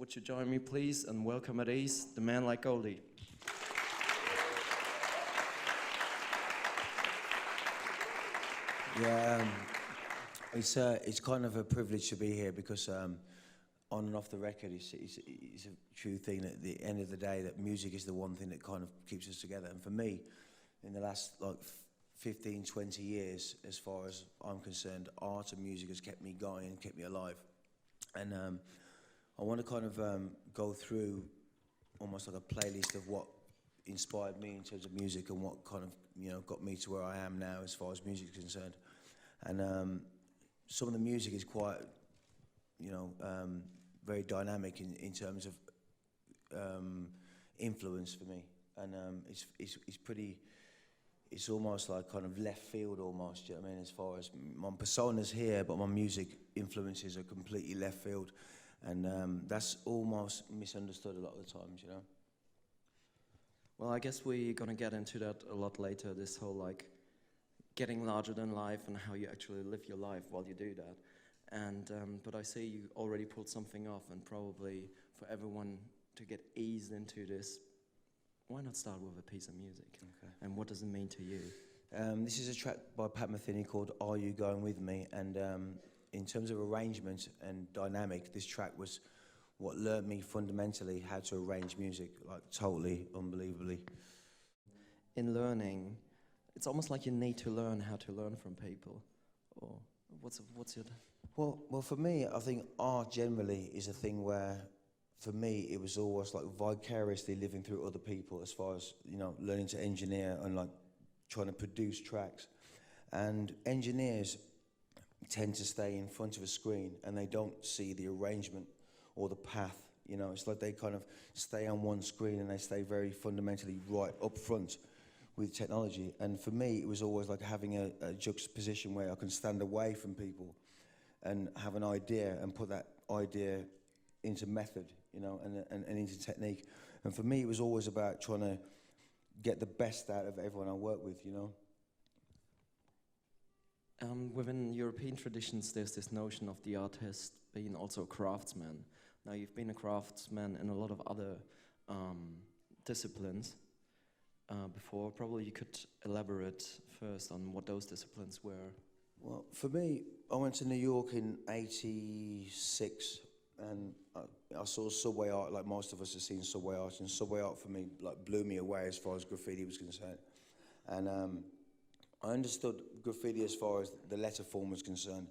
would you join me please and welcome at ease, the man like Goldie. Yeah, it's kind of a privilege to be here because on and off the record, it's a true thing that at the end of the day, that music is the one thing that kind of keeps us together. And for me, in the last like 15, 20 years, as far as I'm concerned, art and music has kept me going, kept me alive. And I want to kind of go through almost like a playlist of what inspired me in terms of music and what kind of, you know, got me to where I am now as far as music is concerned. And some of the music is quite, you know, very dynamic in terms of influence for me. And it's pretty, it's almost like kind of left field almost, you know what I mean, as far as my persona's here, but my music influences are completely left field. And that's almost misunderstood a lot of the times, you know. Well, I guess we're gonna get into that a lot later, this whole like getting larger than life and how you actually live your life while you do that. And but I see you already pulled something off, and probably for everyone to get eased into this, why not start with a piece of music? Okay. And what does it mean to you? This is a track by Pat Metheny called Are You Going With Me? And in terms of arrangement and dynamic, this track was what learned me fundamentally how to arrange music, like totally, unbelievably. In learning, it's almost like you need to learn how to learn from people. Or what's your... Well, for me, I think art generally is a thing where, for me, it was always like vicariously living through other people as far as, you know, learning to engineer and like trying to produce tracks. And engineers tend to stay in front of a screen and they don't see the arrangement or the path, you know. It's like they kind of stay on one screen and they stay very fundamentally right up front with technology. And for me, it was always like having a juxtaposition where I can stand away from people and have an idea and put that idea into method, you know, and into technique. And for me, it was always about trying to get the best out of everyone I work with, you know. Within European traditions, there's this notion of the artist being also a craftsman. Now, you've been a craftsman in a lot of other disciplines before. Probably you could elaborate first on what those disciplines were. Well, for me, I went to New York in '86, and I saw subway art like most of us have seen subway art, and subway art for me like blew me away as far as graffiti was concerned. And I understood graffiti as far as the letter form was concerned,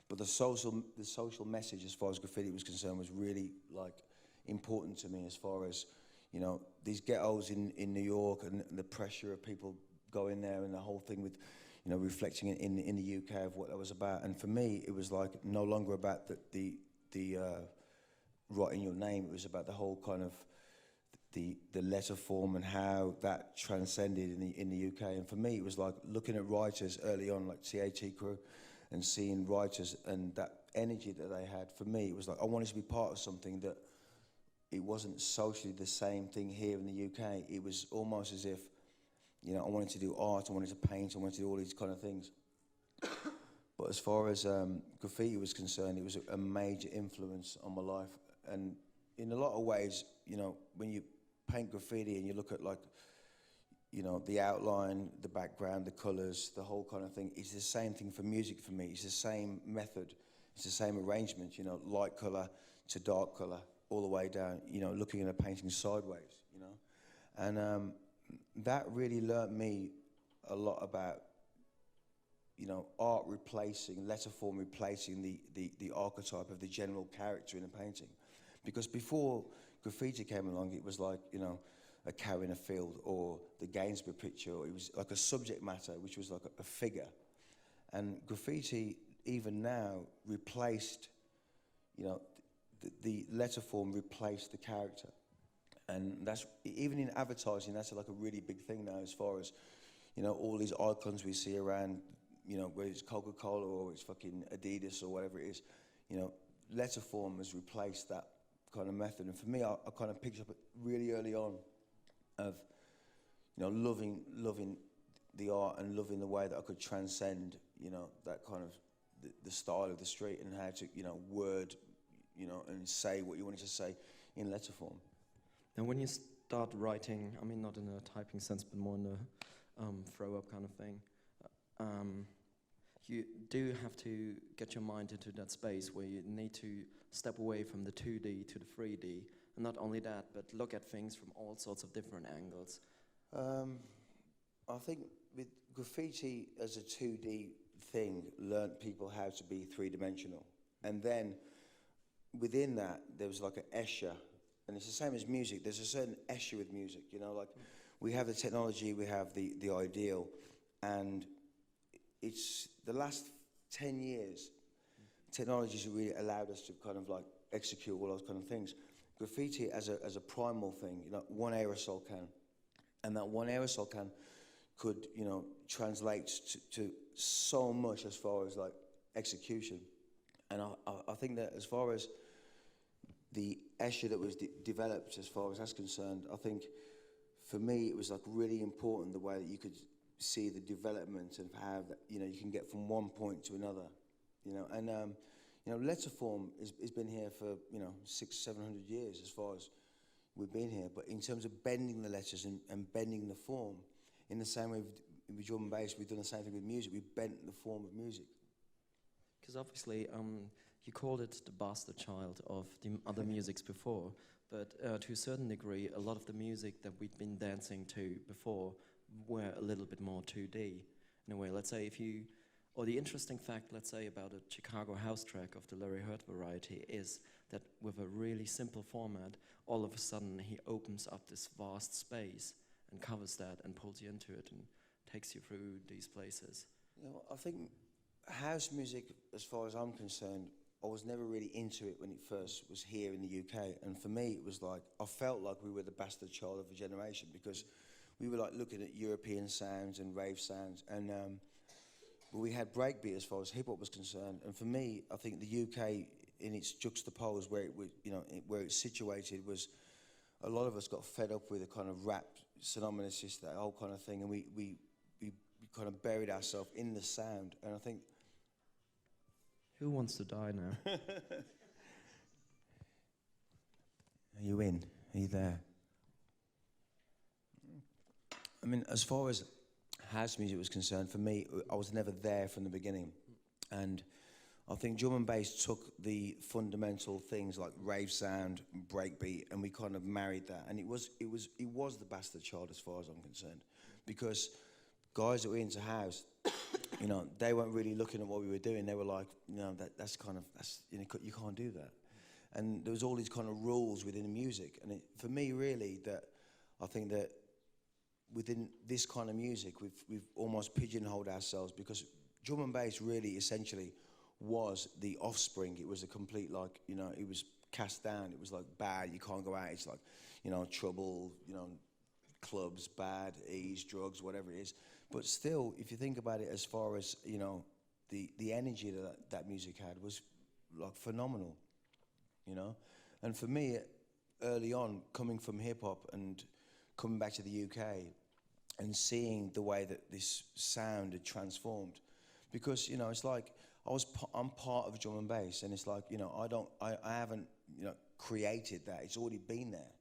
but the social message as far as graffiti was concerned was really like important to me as far as, you know, these ghettos in New York and the pressure of people going there and the whole thing with, you know, reflecting in the UK of what that was about. And for me, it was like no longer about the writing your name. It was about the whole kind of the letter form and how that transcended in the UK. And for me, it was like looking at writers early on, like Rufige Kru, and seeing writers and that energy that they had. For me, it was like I wanted to be part of something that it wasn't socially the same thing here in the UK. It was almost as if, you know, I wanted to do art, I wanted to paint, I wanted to do all these kind of things. But as far as graffiti was concerned, it was a major influence on my life. And in a lot of ways, you know, when you paint graffiti and you look at like, you know, the outline, the background, the colours, the whole kind of thing, it's the same thing for music for me. It's the same method, it's the same arrangement, you know, light colour to dark colour, all the way down, you know, looking at a painting sideways, you know. And that really learnt me a lot about, you know, art replacing, letter form replacing the archetype of the general character in a painting. Because before graffiti came along, it was like, you know, a cow in a field or the Gainsborough picture, or it was like a subject matter, which was like a figure. And graffiti, even now, replaced, you know, the letter form replaced the character. And that's, even in advertising, that's like a really big thing now as far as, you know, all these icons we see around, you know, whether it's Coca-Cola or it's fucking Adidas or whatever it is, you know, letter form has replaced that kind of method. And for me, I kind of picked up really early on of, you know, loving the art and loving the way that I could transcend, you know, that kind of the style of the street and how to, you know, word, you know, and say what you wanted to say in letter form. And when you start writing, I mean, not in a typing sense, but more in a throw-up kind of thing, you do have to get your mind into that space where you need to step away from the 2D to the 3D, and not only that, but look at things from all sorts of different angles. I think with graffiti as a 2D thing, learnt people how to be three-dimensional. And then within that, there was like an escher. And it's the same as music. There's a certain escher with music, you know, like we have the technology, we have the ideal. And it's the last 10 years, technology's really allowed us to kind of like execute all those kind of things. Graffiti as a primal thing, you know, one aerosol can. And that one aerosol can could, you know, translate to so much as far as like execution. And I think that as far as the escher that was developed, as far as that's concerned, I think for me it was like really important the way that you could see the development of how that, you know, you can get from one point to another, you know. And you know, letter form has been here for, you know, 600-700 years as far as we've been here. But in terms of bending the letters and bending the form, in the same way with drum and bass, we've done the same thing with music. We've bent the form of music. Because obviously, you called it the bastard child of the other musics before, but to a certain degree, a lot of the music that we'd been dancing to before were a little bit more 2D. In a way, let's say or the interesting fact, let's say, about a Chicago house track of the Larry Heard variety is that with a really simple format, all of a sudden he opens up this vast space and covers that and pulls you into it and takes you through these places. You know, I think house music, as far as I'm concerned, I was never really into it when it first was here in the UK. And for me, it was like, I felt like we were the bastard child of a generation because we were like looking at European sounds and rave sounds. And but we had breakbeat as far as hip hop was concerned. And for me, I think the UK, in its juxtapose where it was, you know, where it's situated, was a lot of us got fed up with a kind of rap synonymous, that whole kind of thing, and we kind of buried ourselves in the sound. And I think, who wants to die now? are you in? Are you there? I mean, as far as house music was concerned, for me, I was never there from the beginning. And I think drum and bass took the fundamental things like rave sound, breakbeat, and we kind of married that. And it was the bastard child as far as I'm concerned, because guys that were into house, you know, they weren't really looking at what we were doing. They were like, you know, that's you know, you can't do that. And there was all these kind of rules within the music. And for me, really, that I think that within this kind of music, we've almost pigeonholed ourselves, because drum and bass really essentially was the offspring. It was a complete, like, you know, it was cast down. It was like bad, you can't go out. It's like, you know, trouble, you know, clubs, bad, ease, drugs, whatever it is. But still, if you think about it, as far as, you know, the energy that music had was like phenomenal, you know. And for me, early on, coming from hip hop and coming back to the UK and seeing the way that this sound had transformed, because, you know, it's like I'm part of drum and bass, and it's like, you know, I haven't, you know, created that. It's already been there.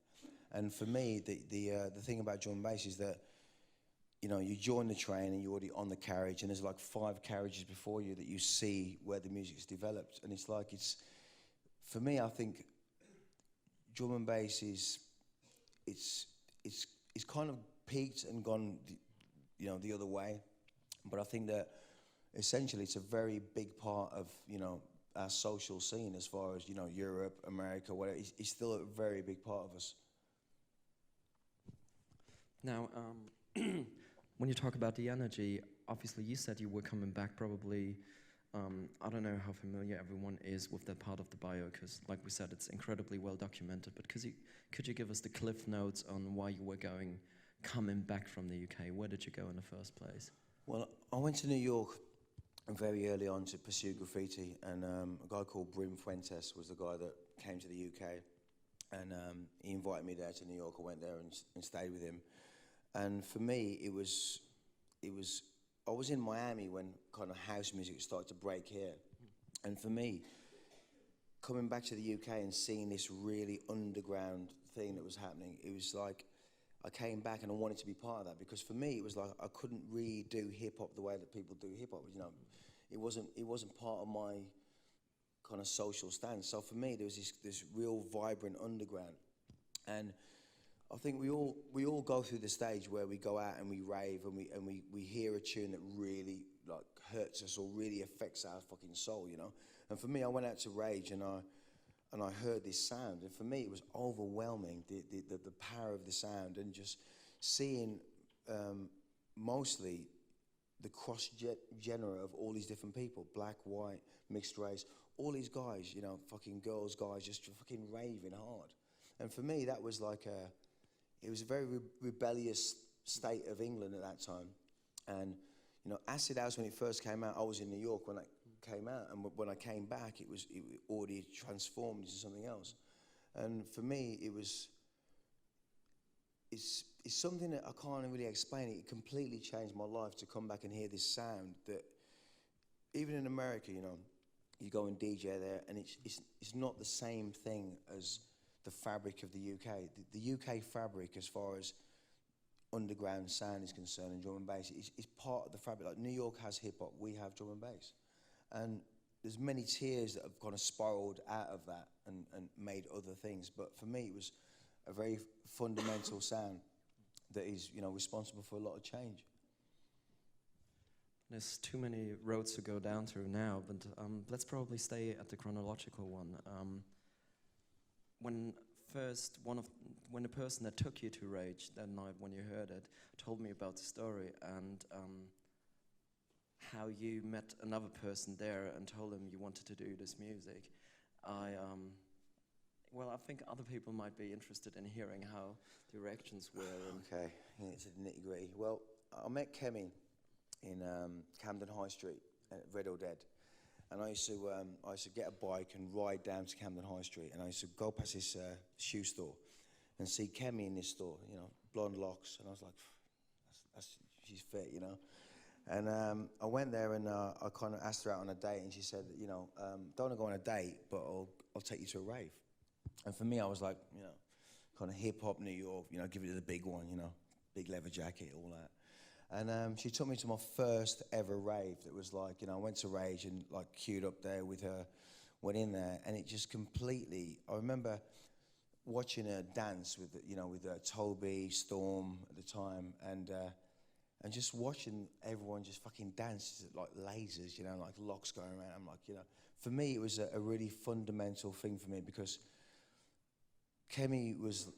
And for me, the thing about drum and bass is that, you know, you join the train and you're already on the carriage, and there's like 5 carriages before you that you see where the music's developed. And it's like, for me, I think drum and bass it's kind of peaked and gone, you know, the other way. But I think that essentially it's a very big part of, you know, our social scene, as far as, you know, Europe, America, whatever. It's still a very big part of us. Now, when you talk about the energy, obviously you said you were coming back probably, I don't know how familiar everyone is with that part of the bio, because like we said, it's incredibly well documented, but could you give us the cliff notes on why you were coming back from the UK? Where did you go in the first place? Well, I went to New York very early on to pursue graffiti, and a guy called Brim Fuentes was the guy that came to the UK, and he invited me there to New York. I went there and stayed with him. And for me, I was in Miami when kind of house music started to break here. And for me, coming back to the UK and seeing this really underground thing that was happening, it was like I came back and I wanted to be part of that, because for me it was like I couldn't really do hip hop the way that people do hip hop. You know, it wasn't part of my kind of social stance. So for me, there was this real vibrant underground, and I think we all go through the stage where we go out and we rave and we hear a tune that really like hurts us or really affects our fucking soul, you know. And for me, I went out to rage and I heard this sound, and for me it was overwhelming, the power of the sound, and just seeing mostly the cross-genre of all these different people, black, white, mixed race, all these guys, you know, fucking girls, guys, just fucking raving hard. And for me, that was like it was a very rebellious state of England at that time. And, you know, Acid House, when it first came out, I was in New York when it came out, and when I came back, it already transformed into something else. And for me, it's something that I can't really explain. It completely changed my life to come back and hear this sound that, even in America, you know, you go and DJ there, and it's not the same thing as the fabric of the UK. The UK fabric, as far as underground sound is concerned, and drum and bass, is part of the fabric. Like New York has hip hop, we have drum and bass, and there's many tiers that have kind of spiraled out of that and made other things. But for me, it was a very fundamental sound that is, you know, responsible for a lot of change. There's too many roads to go down through now, but let's probably stay at the chronological one. When the person that took you to Rage that night when you heard it told me about the story, and how you met another person there and told him you wanted to do this music, I think other people might be interested in hearing how the reactions were. Okay, yeah, it's a nitty-gritty. Well, I met Kemi in Camden High Street at Red or Dead, and I used to get a bike and ride down to Camden High Street, and I used to go past this shoe store and see Kemi in this store, you know, blonde locks, and I was like, she's fit, you know. And I went there and I kind of asked her out on a date, and she said, you know, don't want to go on a date, but I'll take you to a rave. And for me, I was like, you know, kind of hip hop New York, you know, give it the big one, you know, big leather jacket, all that. And she took me to my first ever rave. That was like, you know, I went to Rage and like queued up there with her, went in there, and it just completely, I remember watching her dance with, you know, with Toby, Storm at the time, and just watching everyone just fucking dance like lasers, you know, like locks going around. I'm like, you know, for me it was a really fundamental thing for me, because Kemi was,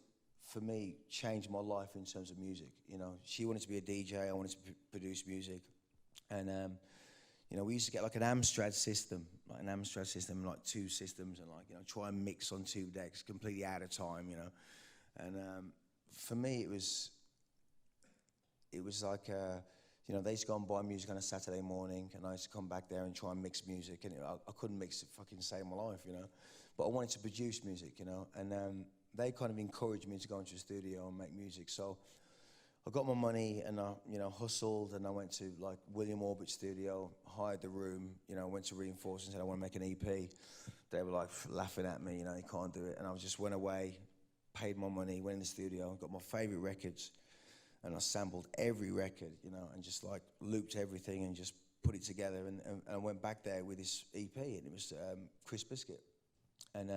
for me, changed my life in terms of music. You know, she wanted to be a DJ, I wanted to produce music, and you know, we used to get like an Amstrad system, like 2 systems, and like, you know, try and mix on 2 decks, completely out of time, you know. And for me, it was like, you know, they used to go and buy music on a Saturday morning, and I used to come back there and try and mix music, and I couldn't mix it, fucking save my life, you know. But I wanted to produce music, you know, and they kind of encouraged me to go into the studio and make music. So I got my money and I, you know, hustled, and I went to like William Orbit's studio, hired the room, you know, went to Reinforce and said I want to make an EP. They were like laughing at me, you know, you can't do it. And I just went away, paid my money, went in the studio, got my favorite records, and I sampled every record, you know, and just like looped everything and just put it together. And I went back there with this EP, and it was Chris Biscuit. And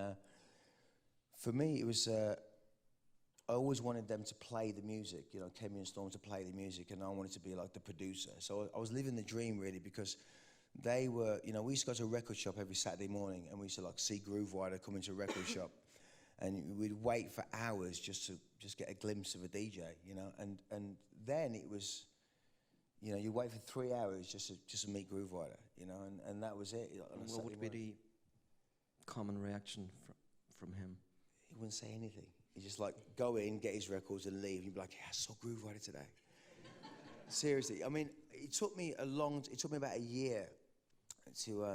for me, it was, I always wanted them to play the music, you know, Kemi and Storm to play the music, and I wanted to be like the producer. So I was living the dream, really, because they were, you know, we used to go to a record shop every Saturday morning, and we used to like see Groove Rider come into a record shop, and we'd wait for hours just to get a glimpse of a DJ, you know, and then it was, you know, you wait for 3 hours just to meet Groove Rider, you know, and that was it. What would be the common reaction from him? He wouldn't say anything. He just like go in, get his records, and leave. He'd be like, "Yeah, I saw Groove Rider today." Seriously, I mean, it took me about a year to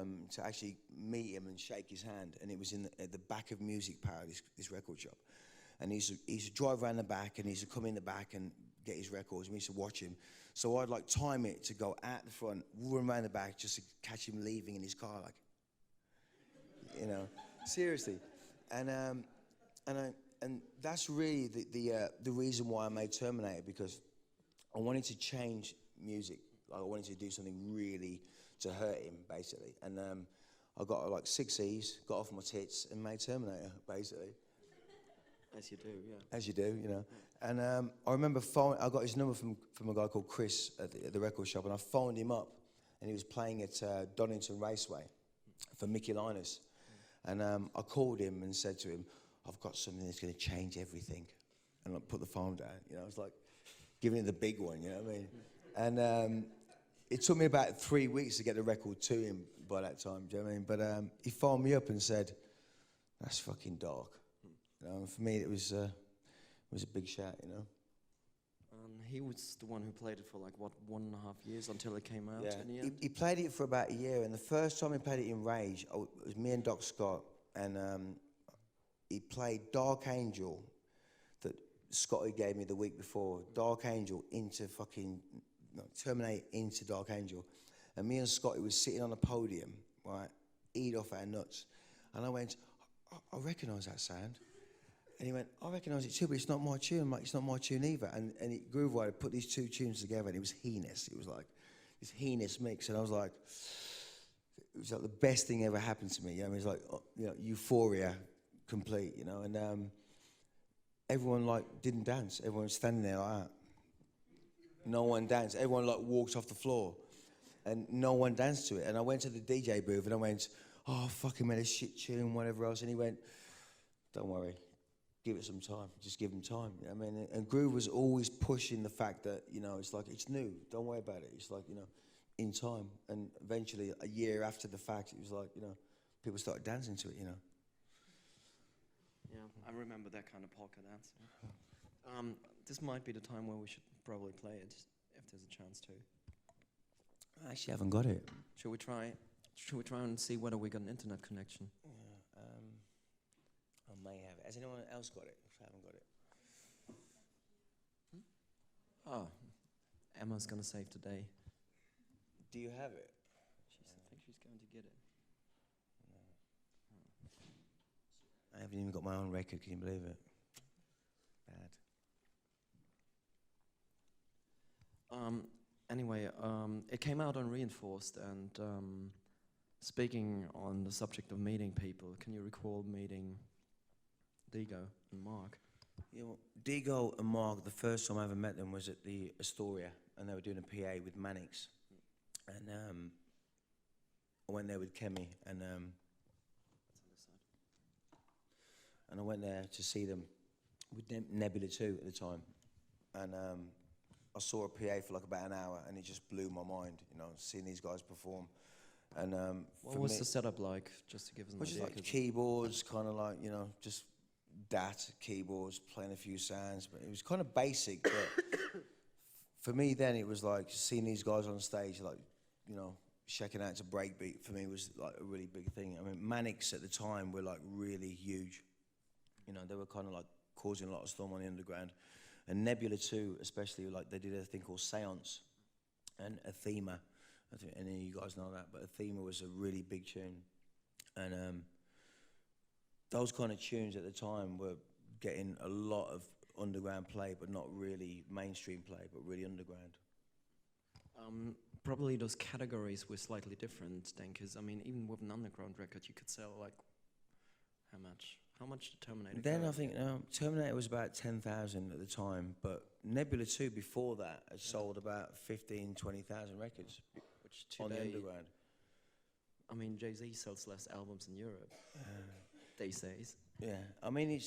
actually meet him and shake his hand. And it was at the back of Music Power, this record shop. And he used to drive around the back, and he used to come in the back and get his records. And we used to watch him. So I'd like time it to go out the front, run around the back, just to catch him leaving in his car, like, you know. Seriously, and that's really the reason why I made Terminator, because I wanted to change music. Like, I wanted to do something really to hurt him, basically. And I got like 6 E's, got off my tits, and made Terminator, basically. As you do, yeah. As you do, you know. And I remember I got his number from a guy called Chris at the record shop, and I phoned him up, and he was playing at Donington Raceway for Mickey Linus. And I called him and said to him, I've got something that's going to change everything. And I put the phone down, you know. I was like giving it the big one, you know what I mean? And it took me about 3 weeks to get the record to him by that time, do you know what I mean? But he phoned me up and said, that's fucking dark. You know, and for me, it was a big shout, you know. He was the one who played it for like, what, 1.5 years until it came out in the end? He played it for about a year, and the first time he played it in Rage, it was me and Doc Scott, and he played Dark Angel that Scotty gave me the week before, Dark Angel into Terminator into Dark Angel. And me and Scotty was sitting on a podium, right, eat off our nuts. And I went, I recognise that sound. And he went, I recognise it too, but it's not my tune. I'm like, it's not my tune either. And Groovewire put these two tunes together, and it was heinous. It was like this heinous mix. And I was like, it was like the best thing ever happened to me. You know, it was like, you know, euphoria complete, you know. And everyone like didn't dance. Everyone was standing there like that. No one danced. Everyone like walked off the floor, and no one danced to it. And I went to the DJ booth and I went, oh, fucking made a shit tune, whatever else. And he went, don't worry, give it some time. Just give him time. You know what I mean? And Groove was always pushing the fact that, you know, it's like, it's new. Don't worry about it. It's like, you know, in time. And eventually, a year after the fact, it was like, you know, people started dancing to it, you know. Yeah, I remember that kind of polka dance. This might be the time where we should probably play it, if there's a chance to. I actually haven't got it. Should we try and see whether we got an internet connection? Yeah, I may have it. Has anyone else got it? If I haven't got it. Oh, Emma's gonna save today. Do you have it? I think she's going to get it. I haven't even got my own record, can you believe it? Bad. Anyway, it came out on Reinforced, and speaking on the subject of meeting people, can you recall meeting Dego and Mark? Yeah, well, Dego and Mark, the first time I ever met them was at the Astoria, and they were doing a PA with Mannix. And I went there with Kemi, and I went there to see them with Nebula 2 at the time. And I saw a PA for like about an hour, and it just blew my mind, you know, seeing these guys perform. And what was the setup like, just to give us an idea? Just like keyboards, kind of like, you know, just DAT keyboards, playing a few sounds, but it was kind of basic. But for me then, it was like seeing these guys on stage, like, you know, shaking out to breakbeat for me was like a really big thing. I mean, Mannix at the time were like really huge. You know, they were kind of like causing a lot of storm on the underground. And Nebula 2, especially, like they did a thing called Seance and Athema. I think any of you guys know that, but Athema was a really big tune. And those kind of tunes at the time were getting a lot of underground play, but not really mainstream play, but really underground. Probably those categories were slightly different then, because I mean, even with an underground record, you could sell like how much? How much did Terminator? Then I think Terminator was about 10,000 at the time, but Nebula 2 before that had sold about 15, 20,000 records, which today, on the underground. I mean, Jay-Z sells less albums in Europe these days. Yeah, I mean,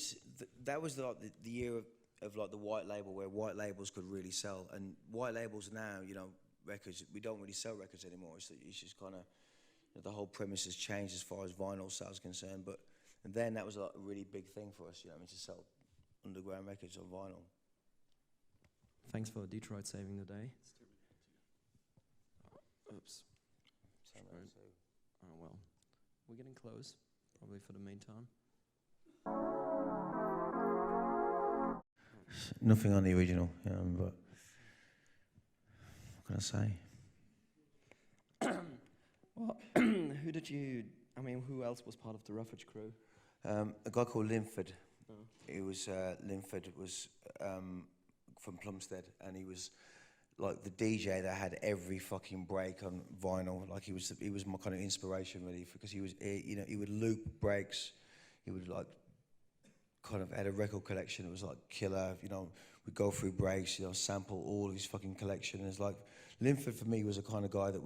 that was like the year of like the white label, where white labels could really sell, and white labels now, you know, records, we don't really sell records anymore. It's just kind of, you know, the whole premise has changed as far as vinyl sales are concerned. But then that was like a really big thing for us, you know, I mean, to sell underground records on vinyl. Thanks for Detroit saving the day. Oops. Oh well, we're getting close, probably for the meantime. Nothing on the original, you know, but what can I say? Well, who did you I mean, who else was part of the Rufige Kru? A guy called Linford. Oh. He was Linford was from Plumstead, and he was like the DJ that had every fucking break on vinyl. Like he was my kind of inspiration really, because he would loop breaks. He would like kind of had a record collection that was like killer. We'd go through breaks, sample all of his fucking collection. And it's like Linford for me was a kind of guy that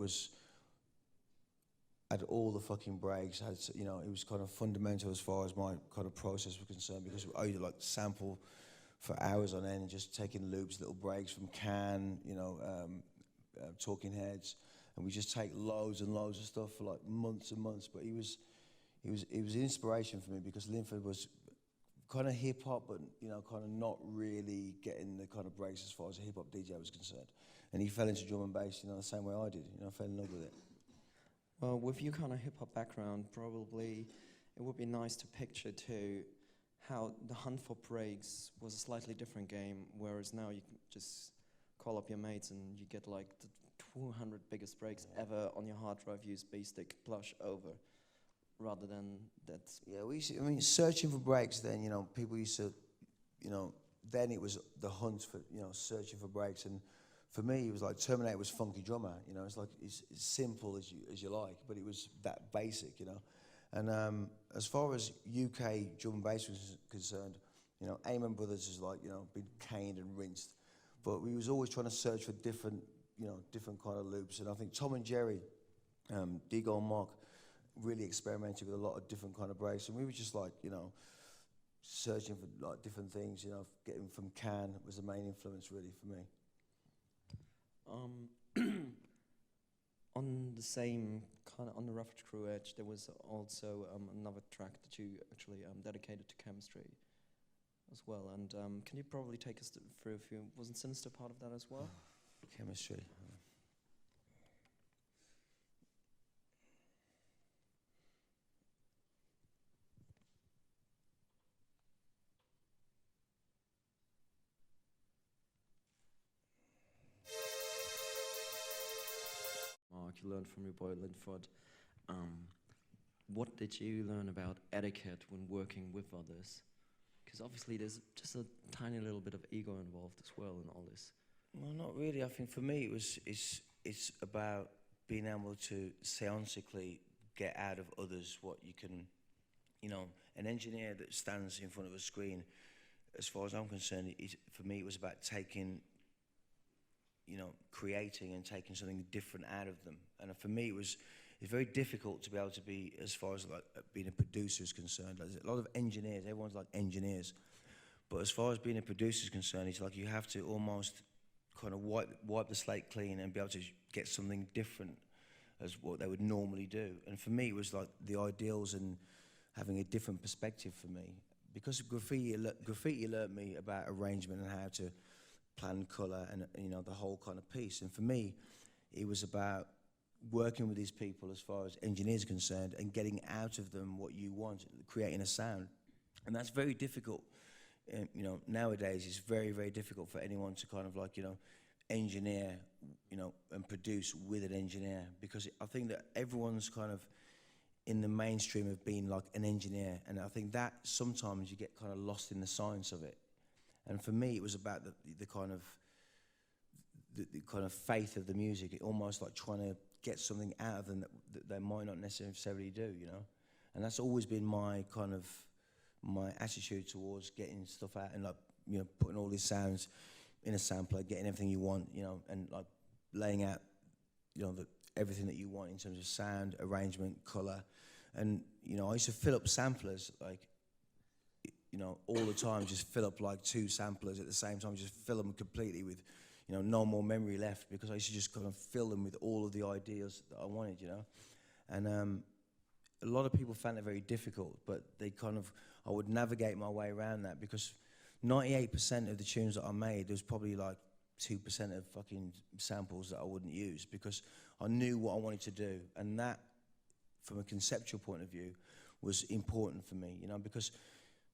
had all the fucking breaks. It was kind of fundamental as far as my kind of process was concerned, because I used to like sample for hours on end, just taking loops, little breaks from Can, Talking Heads, and we just take loads and loads of stuff for like months and months. But he was an inspiration for me, because Linford was kind of hip hop, but kind of not really getting the kind of breaks as far as a hip hop DJ was concerned. And he fell into drum and bass, the same way I did. I fell in love with it. Well, with your kind of hip hop background, probably it would be nice to picture too how the hunt for breaks was a slightly different game, whereas now you can just call up your mates and you get like the 200 biggest breaks ever on your hard drive, use B-stick, plush over, rather than that's... Yeah, searching for breaks then, people used to, then it was the hunt for, searching for breaks. And for me, it was like Terminator was funky drummer, it's like, it's simple as you like, but it was that basic, And as far as UK drum and bass was concerned, Amen Brothers is like, been caned and rinsed. But we was always trying to search for different kind of loops. And I think Tom and Jerry, Dego and Mark, really experimented with a lot of different kind of breaks. And we were just like, searching for like different things, getting from Can was the main influence really for me. On the same kind of, on the Rufige Kru edge, there was also another track that you actually dedicated to chemistry as well. And can you probably take us through a few? Wasn't Sinister part of that as well? Chemistry. Mark, you learned from your boy Linford. What did you learn about etiquette when working with others? Because obviously there's just a tiny little bit of ego involved as well in all this. Well, not really. I think for me it's about being able to seancically get out of others what you can, an engineer that stands in front of a screen, as far as I'm concerned, for me it was about taking, creating and taking something different out of them. And for me it's very difficult to be able to be, as far as like being a producer is concerned. There's a lot of engineers, everyone's like engineers. But as far as being a producer is concerned, it's like you have to almost kind of wipe the slate clean and be able to get something different as what they would normally do. And for me, it was like the ideals and having a different perspective for me. Because graffiti learnt me about arrangement and how to plan colour and the whole kind of piece. And for me, it was about working with these people as far as engineers are concerned and getting out of them what you want, creating a sound. And that's very difficult. Nowadays it's very, very difficult for anyone to kind of like, engineer, and produce with an engineer, because I think that everyone's kind of in the mainstream of being like an engineer, and I think that sometimes you get kind of lost in the science of it. And for me, it was about the kind of faith of the music. It almost like trying to get something out of them that they might not necessarily do, And that's always been my kind of my attitude towards getting stuff out and like putting all these sounds in a sampler, getting everything you want, and like laying out everything that you want in terms of sound, arrangement, color. And I used to fill up samplers like all the time, just fill up like 2 samplers at the same time, just fill them completely with no more memory left, because I used to just kind of fill them with all of the ideas that I wanted, And a lot of people found it very difficult, but I would navigate my way around that, because 98% of the tunes that I made, there was probably like 2% of fucking samples that I wouldn't use, because I knew what I wanted to do. And that, from a conceptual point of view, was important for me, because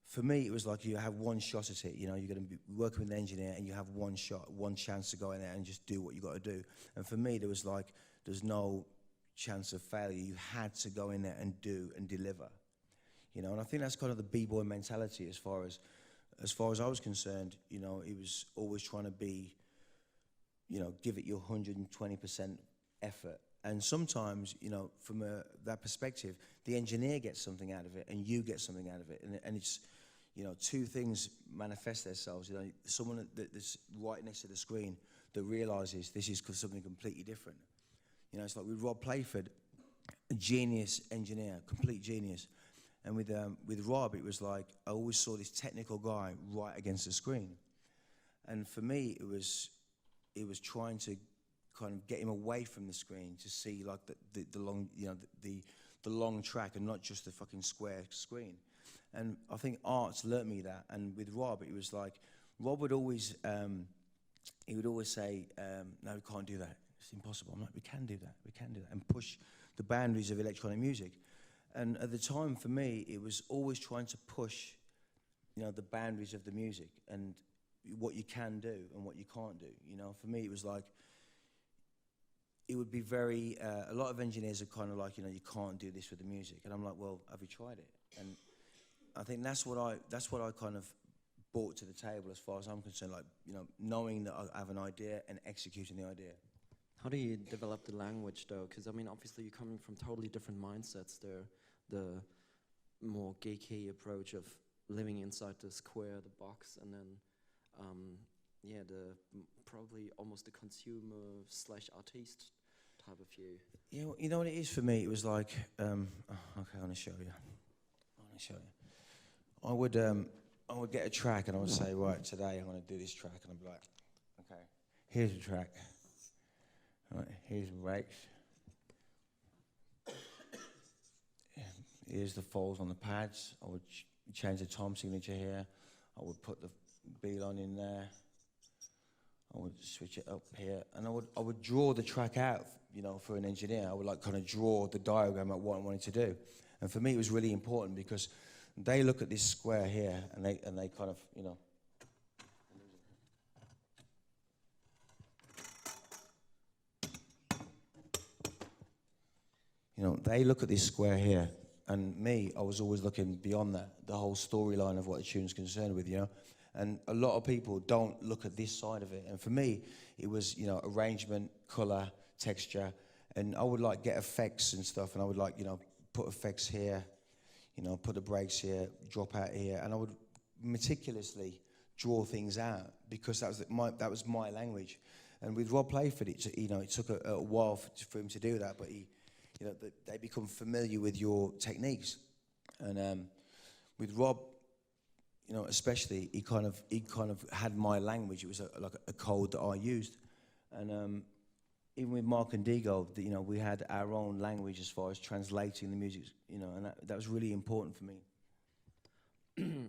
for me it was like you have one shot at it, you're going to be working with an engineer and you have one shot, one chance to go in there and just do what you got to do. And for me, there was no chance of failure. You had to go in there and do and deliver, you know. And I think that's kind of the b-boy mentality as far as I was concerned. You know, it was always trying to be, you know, give it your 120% effort. And sometimes, you know, from that perspective, the engineer gets something out of it and you get something out of it. And it's, you know, two things manifest themselves. You know, someone that's right next to the screen that realizes this is something completely different. You know, it's like with Rob Playford, a genius engineer, complete genius. And with Rob, it was like I always saw this technical guy right against the screen. And for me, it was trying to kind of get him away from the screen to see like the long, you know, the long track and not just the fucking square screen. And I think art's learnt me that. And with Rob, it was like Rob would always he would always say, "No, we can't do that. It's impossible." I'm like, "We can do that. We can do that," and push the boundaries of electronic music. And at the time, for me, it was always trying to push, you know, the boundaries of the music and what you can do and what you can't do. You know, for me, it was like, it would be very, a lot of engineers are kind of like, you know, you can't do this with the music. And I'm like, well, have you tried it? And I think that's what I kind of brought to the table as far as I'm concerned, like, you know, knowing that I have an idea and executing the idea. How do you develop the language, though? Because, I mean, obviously you're coming from totally different mindsets there. The more geeky approach of living inside the square, the box, and then, yeah, probably almost the consumer / artiste type of view. Yeah, you know what it is for me? It was like, okay, I want to show you. I would get a track and I would say, right, today I'm going to do this track, and I'd be like, okay, here's a track. Right, here's the breaks. Here's the folds on the pads. I would change the time signature here. I would put the beat on in there. I would switch it up here, and I would draw the track out. You know, for an engineer, I would like kind of draw the diagram of what I wanted to do. And for me, it was really important because they look at this square here, and they kind of, you know. You know, they look at this square here, and me, I was always looking beyond that, the whole storyline of what the tune's concerned with, you know. And a lot of people don't look at this side of it. And for me, it was, you know, arrangement, color, texture, and I would like get effects and stuff, and I would like, you know, put effects here, you know, put the breaks here, drop out here, and I would meticulously draw things out because that was my language. And with Rob Playford, it took a while for him to do that, but you know, they become familiar with your techniques. And with Rob, you know, especially, he kind of had my language. It was like a code that I used. And even with Mark and Dego, you know, we had our own language as far as translating the music, you know, and that was really important for me.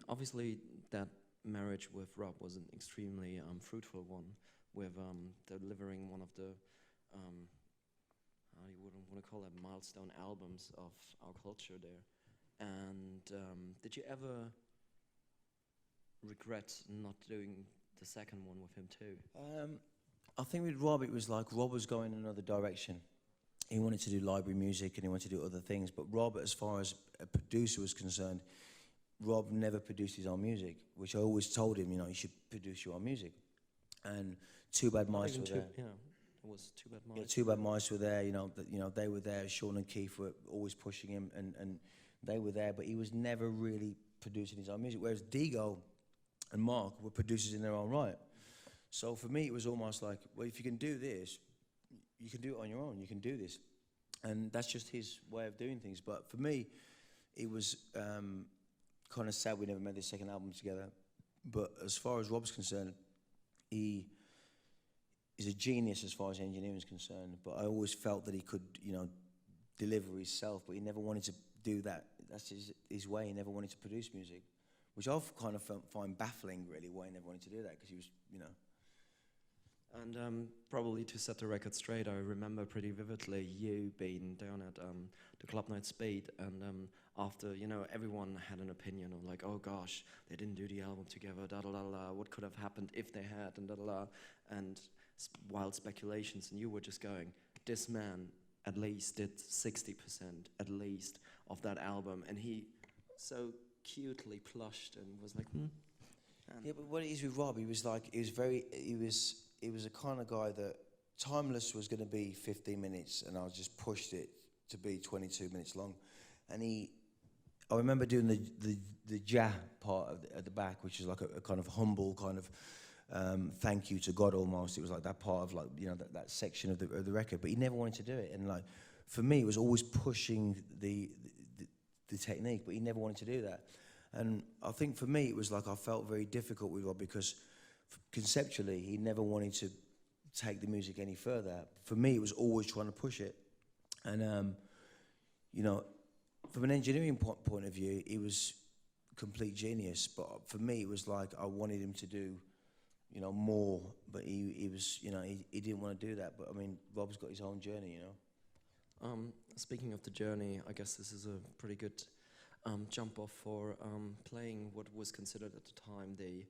Obviously, that marriage with Rob was an extremely fruitful one, with delivering one of the you wouldn't want to call it milestone albums of our culture there. And did you ever regret not doing the second one with him too? I think with Rob, it was like Rob was going in another direction. He wanted to do library music and he wanted to do other things. But Rob, as far as a producer was concerned, Rob never produced his own music, which I always told him, you know, you should produce your own music. And Two Bad Mice were there. Yeah, it was Two Bad Mice. Yeah, Two Bad Mice were there. You know, they were there. Sean and Keith were always pushing him, and they were there. But he was never really producing his own music. Whereas Dego and Mark were producers in their own right. So for me, it was almost like, well, if you can do this, you can do it on your own. You can do this, and that's just his way of doing things. But for me, it was kind of sad we never made the second album together. But as far as Rob's concerned, he is a genius as far as engineering is concerned. But I always felt that he could, you know, deliver himself. But he never wanted to do that. That's his way. He never wanted to produce music, which I kind of find baffling, really, why he never wanted to do that, because he was, you know. And probably to set the record straight, I remember pretty vividly you being down at the Club Night Speed, and after, you know, everyone had an opinion of like, oh gosh, they didn't do the album together, da da da da, what could have happened if they had, and da da da, and wild speculations, and you were just going, this man at least did 60% at least of that album, and he so cutely plushed and was like, And Yeah, but what it is with Rob, he was a kind of guy that Timeless was going to be 15 minutes, and I just pushed it to be 22 minutes long. And I remember doing the jah part at the back, which is like a kind of humble kind of thank you to God almost. It was like that part of, like, you know, that section of the record. But he never wanted to do it, and like for me, it was always pushing the technique, but he never wanted to do that. And I think for me, it was like I felt very difficult with Rob because conceptually, he never wanted to take the music any further. For me, it was always trying to push it. And, you know, from an engineering point of view, he was complete genius. But for me, it was like I wanted him to do, you know, more. But he was, you know, he didn't want to do that. But, I mean, Rob's got his own journey, you know. Speaking of the journey, I guess this is a pretty good jump off for playing what was considered at the time the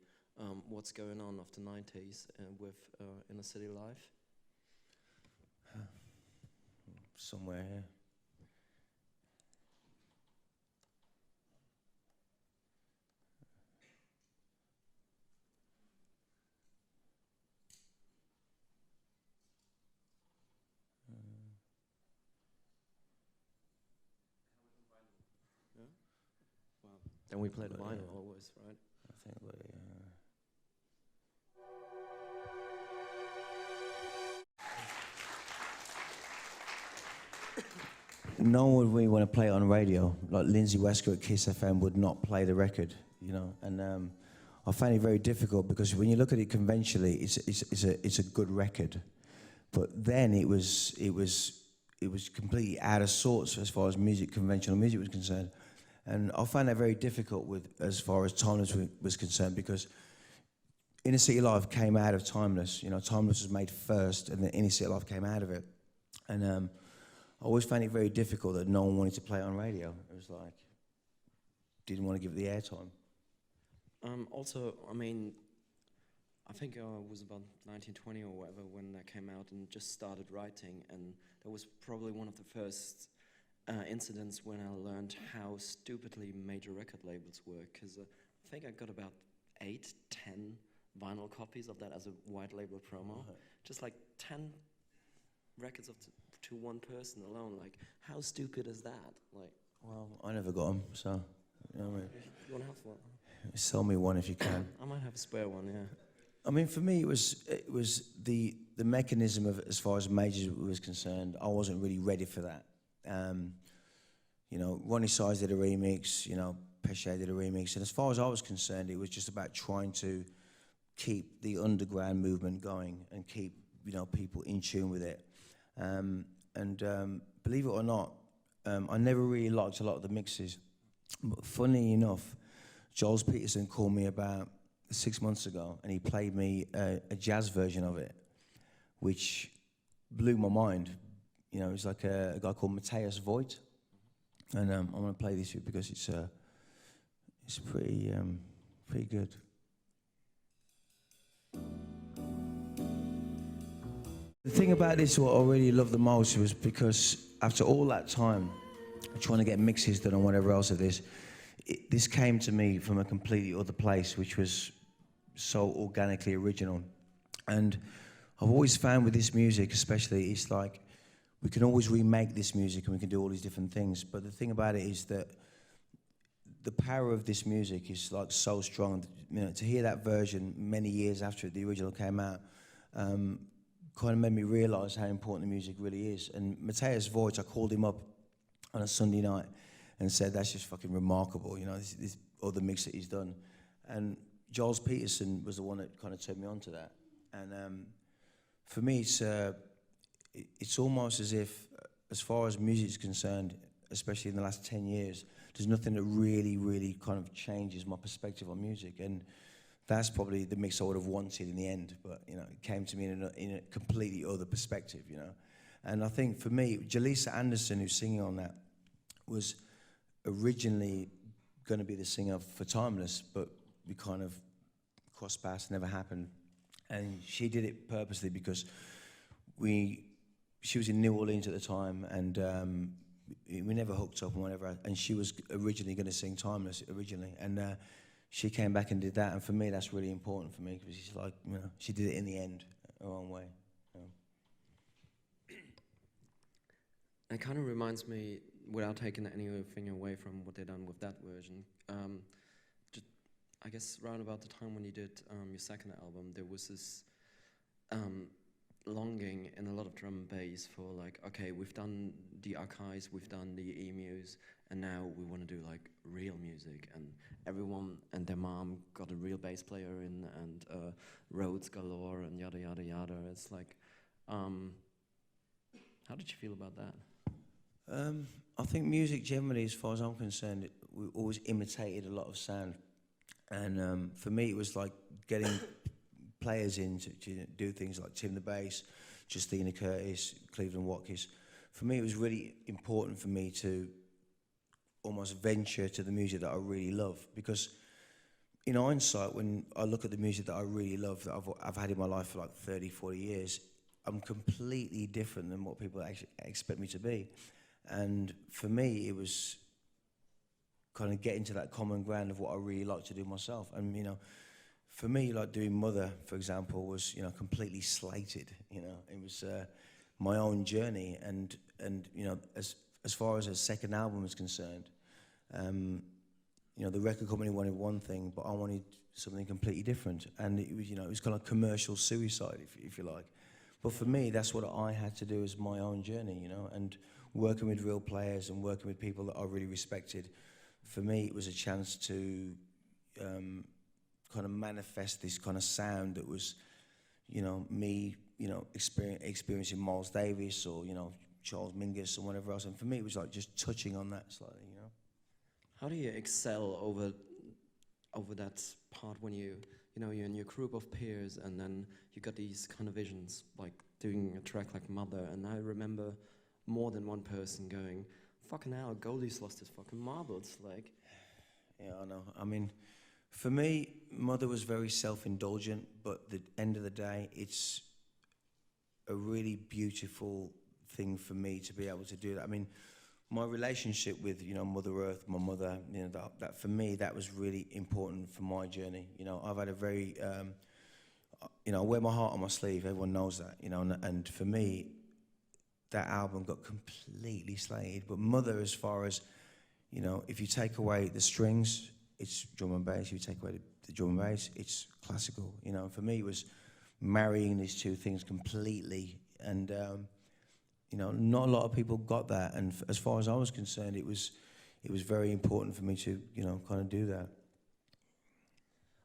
what's going on of the 90s with inner city life. Somewhere here. Then we play the vinyl always, right? I think we. No one would really want to play it on radio. Like Lindsay Wesker at Kiss FM would not play the record, you know. And I find it very difficult because when you look at it conventionally, it's a good record, but then it was completely out of sorts as far as conventional music was concerned. And I find that very difficult as far as Timeless was concerned, because Inner City Life came out of Timeless. You know, Timeless was made first, and then Inner City Life came out of it. And I always found it very difficult that no one wanted to play it on radio. It was like, didn't want to give it the airtime. Also, I mean, I think I was about 1920 or whatever when that came out and just started writing, and that was probably one of the first incidents when I learned how stupidly major record labels work, because I think I got about 8, 10 vinyl copies of that as a white label promo. Right. Just like 10 records to one person alone. Like, how stupid is that? Like, well, I never got them, so you know what I mean. You want to have one? Sell me one if you can. I might have a spare one, yeah. I mean, for me, it was the mechanism of, as far as majors was concerned, I wasn't really ready for that. You know, Ronnie Size did a remix, you know, Pesce did a remix, and as far as I was concerned, it was just about trying to keep the underground movement going and keep, you know, people in tune with it. Believe it or not, I never really liked a lot of the mixes, but funnily enough, Jules Peterson called me about 6 months ago, and he played me a jazz version of it, which blew my mind. You know, it's like a guy called Matthias Voigt, and I'm going to play this because it's pretty good. The thing about this, what I really loved the most, was because after all that time, trying to get mixes done and whatever else of this, this came to me from a completely other place, which was so organically original. And I've always found with this music especially, it's like we can always remake this music and we can do all these different things. But the thing about it is that the power of this music is like so strong. You know, to hear that version many years after the original came out, kind of made me realise how important the music really is. And Matthias Voigt, I called him up on a Sunday night and said, that's just fucking remarkable, you know, this other mix that he's done. And Jules Peterson was the one that kind of turned me on to that. And for me, it's almost as if, as far as music is concerned, especially in the last 10 years, there's nothing that really, really kind of changes my perspective on music. And that's probably the mix I would have wanted in the end, but, you know, it came to me in a completely other perspective, you know. And I think for me, Jalisa Anderson, who's singing on that, was originally going to be the singer for Timeless, but we kind of crossed paths, never happened. And she did it purposely because we she was in New Orleans at the time, and we never hooked up and whatever. And she was originally going to sing Timeless originally, and she came back and did that. And for me, that's really important for me because she's like, you know, she did it in the end her own way. It kind of reminds me, without taking anything away from what they done with that version, just, I guess around about the time when you did your second album, there was this longing in a lot of drum and bass for like, okay, we've done the archives, we've done the emus, and now we want to do like real music. And everyone and their mom got a real bass player in, and Rhodes galore, and yada yada yada. It's like, how did you feel about that? I think music generally, as far as I'm concerned, we always imitated a lot of sound. And for me, it was like getting players in to do things like Tim the Bass, Justina Curtis, Cleveland Watkins. For me, it was really important for me to almost venture to the music that I really love. Because in hindsight, when I look at the music that I really love, that I've had in my life for like 30, 40 years, I'm completely different than what people actually expect me to be. And for me, it was kind of getting to that common ground of what I really like to do myself. And, you know, for me, like doing Mother, for example, was, you know, completely slated. You know, it was my own journey. And you know, as far as a second album is concerned, you know, the record company wanted one thing, but I wanted something completely different. And it was, you know, it was kind of commercial suicide, if you like. But for me, that's what I had to do as my own journey, you know, and working with real players and working with people that I really respected. For me, it was a chance to kind of manifest this kind of sound that was, you know, me, you know, experiencing Miles Davis or, you know, Charles Mingus or whatever else. And for me, it was like just touching on that slightly, you know. How do you excel over that part when you know, you're in your group of peers and then you got these kind of visions, like doing a track like Mother, and I remember more than one person going, fucking hell, Goldie's lost his fucking marbles, like. Yeah, I know. I mean, for me, Mother was very self-indulgent, but at the end of the day, it's a really beautiful thing for me to be able to do that. I mean, my relationship with, you know, Mother Earth, my mother, you know, that for me, that was really important for my journey. You know, I've had a very, you know, I wear my heart on my sleeve, everyone knows that, you know, and for me, that album got completely slated. But Mother, as far as, you know, if you take away the strings, it's drum and bass. If you take away the drum and bass, it's classical. You know, for me, it was marrying these two things completely. And, you know, not a lot of people got that. And as far as I was concerned, it was very important for me to, you know, kind of do that.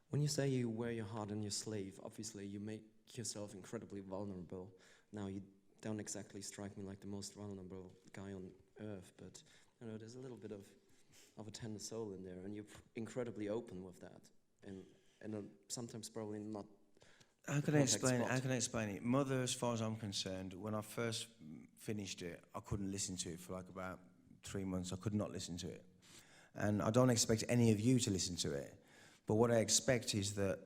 When you say you wear your heart on your sleeve, obviously you make yourself incredibly vulnerable. Now, you don't exactly strike me like the most vulnerable guy on earth, but you know, there's a little bit of a tender soul in there, and you're incredibly open with that, and sometimes probably not. How can I explain it? Mother, as far as I'm concerned, when I first finished it, I couldn't listen to it for like about 3 months. I could not listen to it, and I don't expect any of you to listen to it. But what I expect is that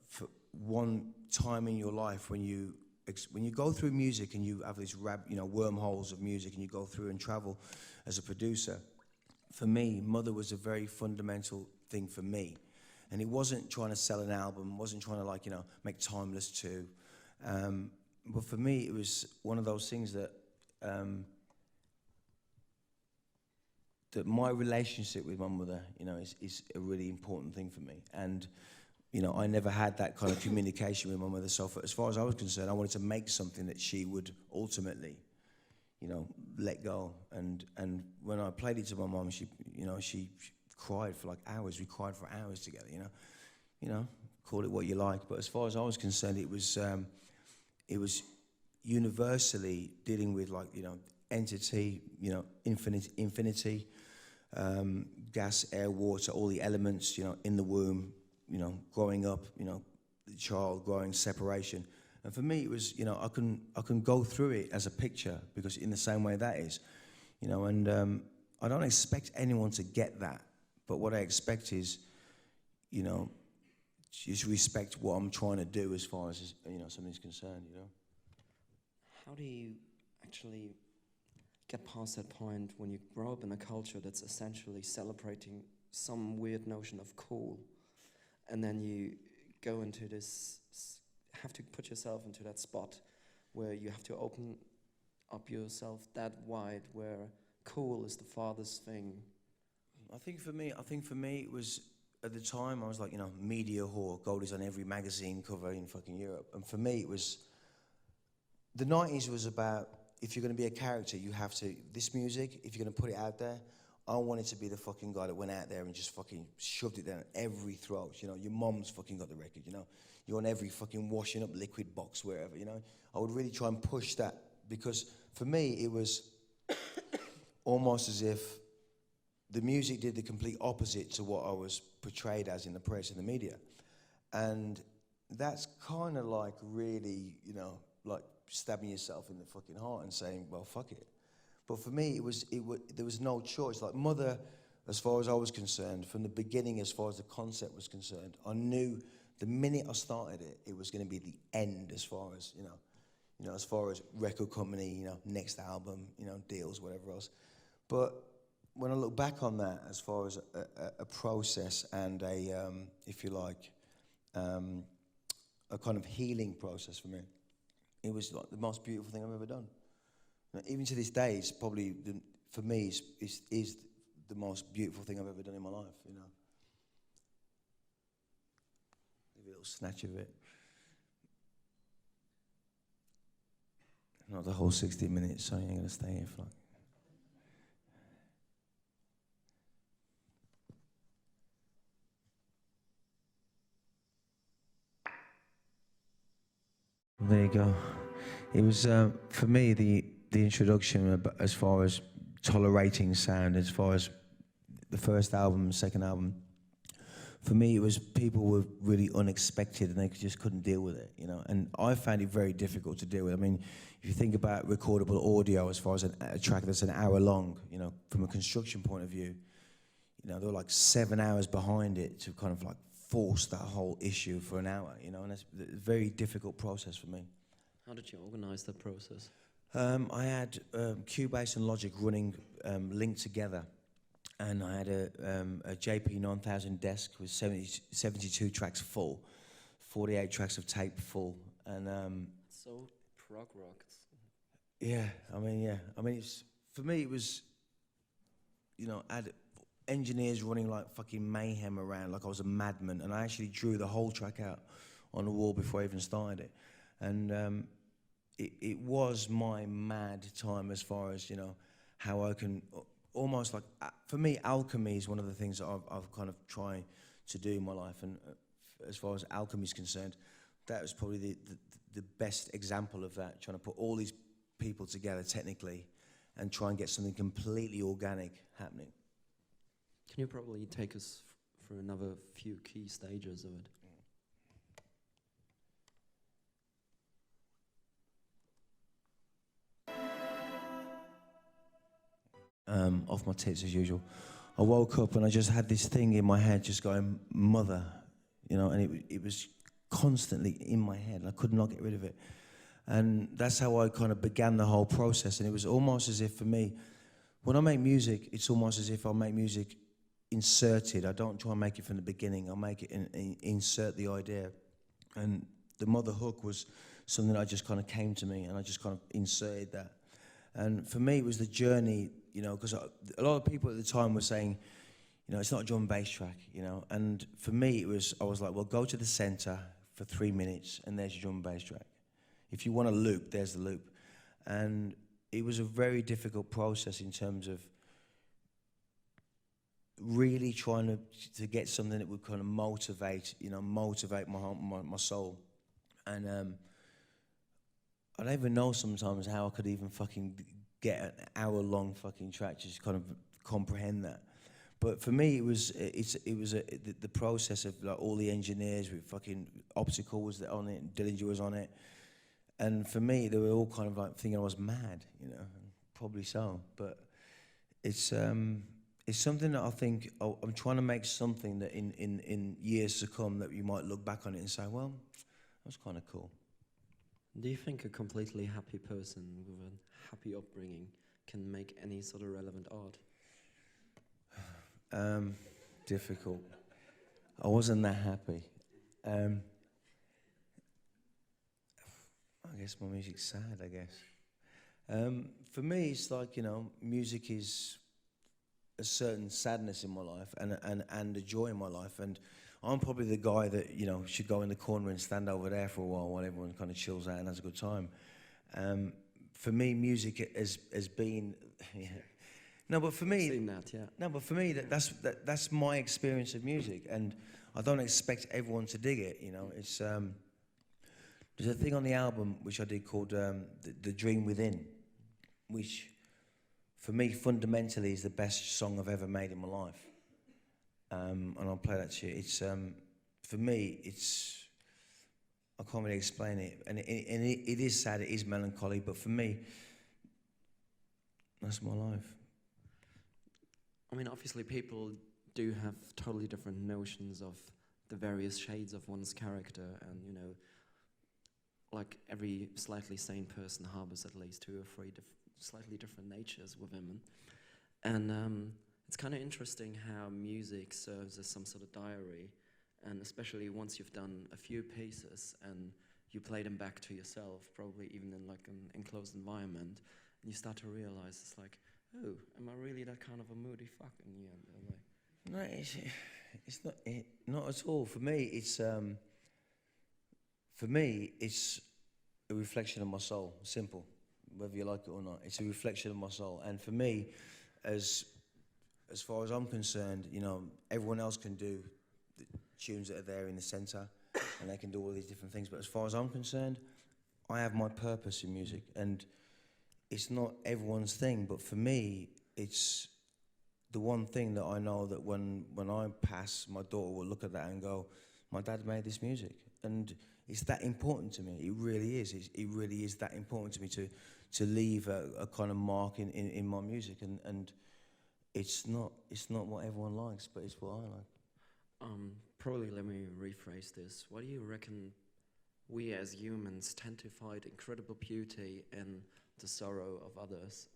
for one time in your life, when you go through music and you have these wormholes of music, and you go through and travel as a producer, for me, Mother was a very fundamental thing for me. And it wasn't trying to sell an album, wasn't trying to, like, you know, make Timeless 2. But for me, it was one of those things that that my relationship with my mother, you know, is a really important thing for me. And, you know, I never had that kind of communication with my mother. So as far as I was concerned, I wanted to make something that she would ultimately, you know, let go. And when I played it to my mom, she cried for like hours. We cried for hours together, you know, call it what you like. But as far as I was concerned, it was universally dealing with, like, you know, entity, you know, infinity, gas, air, water, all the elements, you know, in the womb, you know, growing up, you know, the child growing, separation. And for me, it was, you know, I can go through it as a picture, because in the same way that is, you know, and I don't expect anyone to get that. But what I expect is, you know, just respect what I'm trying to do as far as, you know, something's concerned, you know. How do you actually get past that point when you grow up in a culture that's essentially celebrating some weird notion of cool, and then you go into this, have to put yourself into that spot where you have to open up yourself that wide, where cool is the farthest thing. I think for me, it was, at the time, I was like, media whore. Goldie's on every magazine cover in fucking Europe. And for me, it was, the 90s was about, if you're going to be a character, you have to, this music, if you're going to put it out there, I wanted to be the fucking guy that went out there and just fucking shoved it down every throat. Your mom's fucking got the record, You're on every fucking washing up liquid box, wherever, I would really try and push that, because for me, it was almost as if the music did the complete opposite to what I was portrayed as in the press and the media. And that's kind of like really, like stabbing yourself in the fucking heart and saying, well, fuck it. But for me, there was no choice. Like Mother, as far as I was concerned, from the beginning, as far as the concept was concerned, I knew the minute I started it, it was going to be the end as far as, as far as record company, next album, deals, whatever else. But when I look back on that, as far as a process and if you like, a kind of healing process for me, it was like the most beautiful thing I've ever done. Even to this day, it's probably, for me, is the most beautiful thing I've ever done in my life, Maybe a little snatch of it. Not the whole 60 minutes, so you ain't gonna stay here for There you go. It was, for me, the introduction as far as tolerating sound, as far as the first album, second album. For me, it was people were really unexpected and they just couldn't deal with it, And I found it very difficult to deal with. I mean, if you think about recordable audio as far as a track that's an hour long, from a construction point of view, there were like 7 hours behind it to kind of like force that whole issue for an hour, and that's a very difficult process for me. How did you organize that process? I had Cubase and Logic running linked together, and I had a JP 9000 desk with 72 tracks full, 48 tracks of tape full, and so prog rock. Yeah, I mean, it's, for me, it was, I had engineers running like fucking mayhem around, like I was a madman, and I actually drew the whole track out on the wall before I even started it. And it was my mad time as far as, how I can, almost like, for me, alchemy is one of the things that I've kind of tried to do in my life. And as far as alchemy is concerned, that was probably the best example of that, trying to put all these people together technically and try and get something completely organic happening. Can you probably take us through another few key stages of it? Off my tits as usual. I woke up and I just had this thing in my head just going, Mother, and it was constantly in my head, and I could not get rid of it. And that's how I kind of began the whole process. And it was almost as if, for me, when I make music, it's almost as if I make music inserted. I don't try and make it from the beginning. I make it insert the idea. And the Mother hook was something that just kind of came to me, and I just kind of inserted that. And for me, it was the journey, because a lot of people at the time were saying, it's not a drum and bass track, And for me, I was like, well, go to the center for 3 minutes, and there's your drum and bass track. If you want a loop, there's the loop. And it was a very difficult process in terms of really trying to get something that would kind of motivate my soul. And I don't even know sometimes how I could even fucking get an hour-long fucking track to just kind of comprehend that. But for me, it was the process of like all the engineers with fucking Optical was on it, and Dillinger was on it, and for me, they were all kind of like thinking I was mad, probably so. But it's something that I think I'm trying to make something that in years to come that you might look back on it and say, well, that was kind of cool. Do you think a completely happy person with a happy upbringing can make any sort of relevant art? Difficult. I wasn't that happy. I guess my music's sad, I guess. For me, it's like, you know, music is a certain sadness in my life and a joy in my life. And I'm probably the guy that, you know, should go in the corner and stand over there for a while everyone kind of chills out and has a good time. For me, music has been... Yeah. No, but for me... I've seen that, yeah. No, but for me, that's my experience of music. And I don't expect everyone to dig it, you know. It's... there's a thing on the album which I did called The Dream Within, which for me fundamentally is the best song I've ever made in my life. And I'll play that to you. It's for me, it's... I can't really explain it. And it is sad, it is melancholy, but for me, that's my life. I mean, obviously people do have totally different notions of the various shades of one's character, and, you know, like every slightly sane person harbors at least 2 or 3 slightly different natures within them. And it's kind of interesting how music serves as some sort of diary, and especially once you've done a few pieces and you play them back to yourself, probably even in like an enclosed environment, and you start to realize it's like, oh, am I really that kind of a moody fuck in the end? No, it's not at all. For me, it's a reflection of my soul. Simple, whether you like it or not. It's a reflection of my soul. And for me, as far as I'm concerned, you know, everyone else can do the tunes that are there in the centre, and they can do all these different things. But as far as I'm concerned, I have my purpose in music, and it's not everyone's thing. But for me, it's the one thing that I know that when I pass, my daughter will look at that and go, my dad made this music. And it's that important to me. It really is. It really is that important to me to leave a kind of mark in my music. And it's not what everyone likes, but it's what I like. Probably let me rephrase this. Why do you reckon we as humans tend to find incredible beauty in the sorrow of others,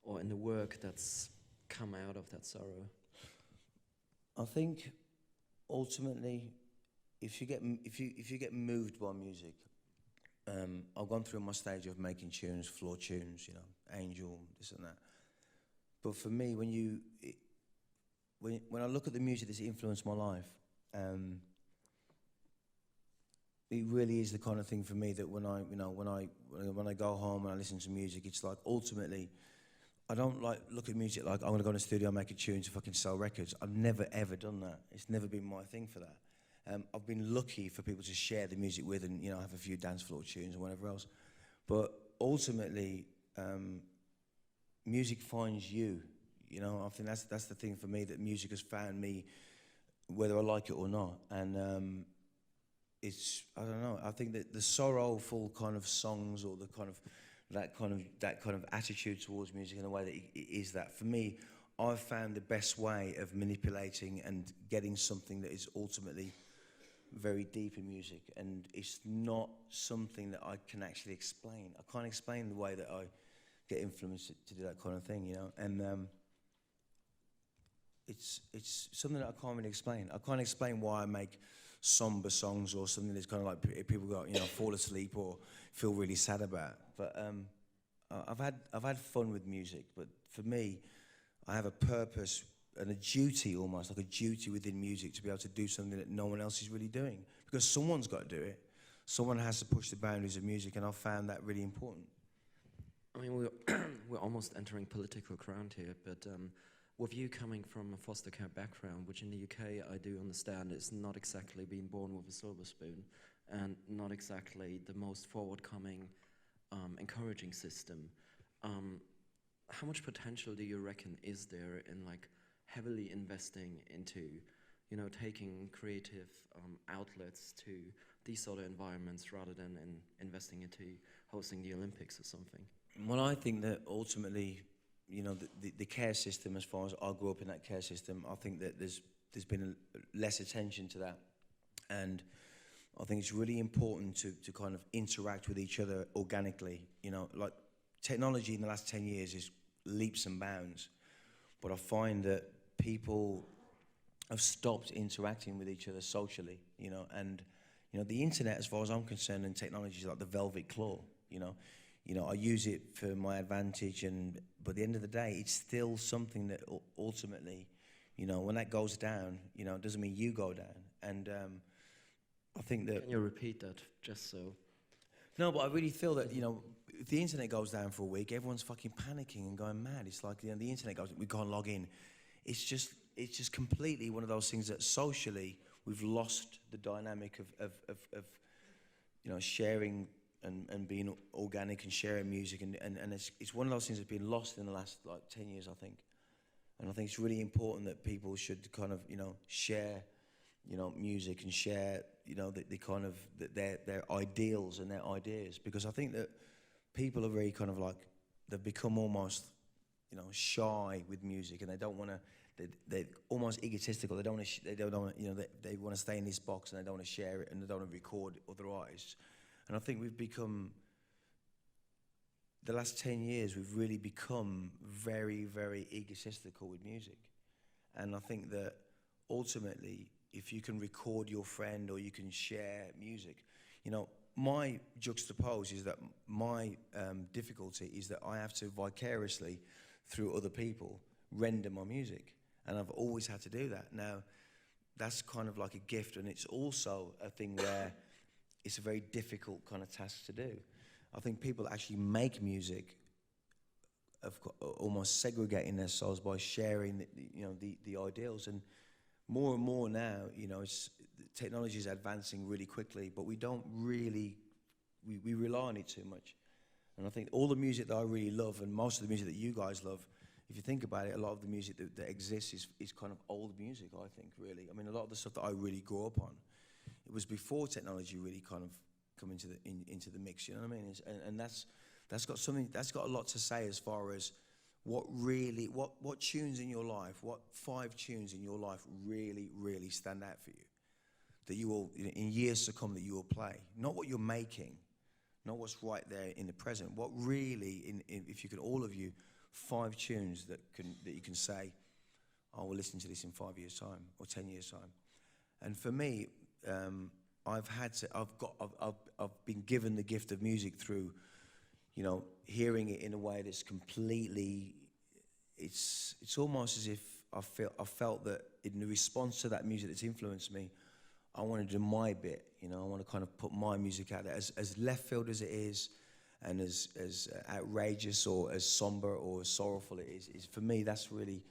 or in the work that's come out of that sorrow? I think ultimately, if you get moved by music, I've gone through my stage of making tunes, floor tunes, you know, Angel, this and that. But for me, when I look at the music that's influenced my life, it really is the kind of thing for me that when I go home and I listen to music, it's like ultimately, I don't like look at music like I'm going to go in the studio and make a tune to fucking sell records. I've never ever done that. It's never been my thing for that. I've been lucky for people to share the music with and, you know, have a few dance floor tunes and whatever else. But ultimately, music finds you. You know, I think that's the thing for me, that music has found me, whether I like it or not. And it's, I don't know, I think that the sorrowful kind of songs, or the kind of that kind of attitude towards music in a way that it is that, for me, I've found the best way of manipulating and getting something that is ultimately very deep in music, and it's not something that I can actually explain. I can't explain the way that I get influenced to do that kind of thing, you know. And it's something that I can't really explain. I can't explain why I make somber songs or something that's kind of like people go, you know, fall asleep or feel really sad about. But I've had fun with music. But for me, I have a purpose and a duty, almost like a duty within music, to be able to do something that no one else is really doing, because someone's got to do it. Someone has to push the boundaries of music, and I've found that really important. I mean, we're almost entering political ground here, but with you coming from a foster care background, which in the UK I do understand is not exactly being born with a silver spoon, and not exactly the most forward-coming, encouraging system, how much potential do you reckon is there in like heavily investing into, you know, taking creative outlets to these sort of environments rather than investing into hosting the Olympics or something? Well, I think that ultimately, you know, the care system, as far as I grew up in that care system, I think that there's been less attention to that. And I think it's really important to kind of interact with each other organically. You know, like technology in the last 10 years is leaps and bounds, but I find that people have stopped interacting with each other socially, you know, and you know the internet, as far as I'm concerned, and technology is like the velvet claw, you know. I use it for my advantage, but at the end of the day, it's still something that ultimately, you know, when that goes down, you know, it doesn't mean you go down. And I think that... Can you repeat that, just so? No, but I really feel that, you know, if the internet goes down for a week, everyone's fucking panicking and going mad. It's like, you know, the internet goes, we can't log in. It's just completely one of those things that socially we've lost the dynamic of you know, sharing and being organic and sharing music, and it's one of those things that's been lost in the last like 10 years, I think. And I think it's really important that people should kind of, you know, share, you know, music and share, you know, the kind of their ideals and their ideas, because I think that people are very kind of like, they've become almost, you know, shy with music, and they don't want to. They're almost egotistical. They don't want to. They don't want. You know, they want to stay in this box, and they don't want to share it, and they don't want to record other artists. And I think we've become, the last 10 years, we've really become very, very egotistical with music. And I think that ultimately, if you can record your friend or you can share music, you know, my juxtapose is that my difficulty is that I have to vicariously, through other people, render my music. And I've always had to do that. Now, that's kind of like a gift, and it's also a thing where it's a very difficult kind of task to do. I think people actually make music of almost segregating their souls by sharing, you know, the ideals. And more now, you know, technology is advancing really quickly, but we don't really, we rely on it too much. And I think all the music that I really love, and most of the music that you guys love, if you think about it, a lot of the music that exists is kind of old music, I think, really. I mean, a lot of the stuff that I really grew up on, it was before technology really kind of come into the mix, you know what I mean? And that's got a lot to say as far as what tunes in your life, what 5 tunes in your life really, really stand out for you, that you will, in years to come, that you will play. Not what you're making, not what's right there in the present. What really, if you could, all of you, 5 tunes that you can say, I will listen to this in 5 years' time or 10 years' time. And for me, I've been given the gift of music through, you know, hearing it in a way that's completely, it's almost as if I felt that in the response to that music that's influenced me, I want to do my bit, you know, I want to kind of put my music out there, as left field as it is, and as outrageous or as somber or as sorrowful it is for me, that's really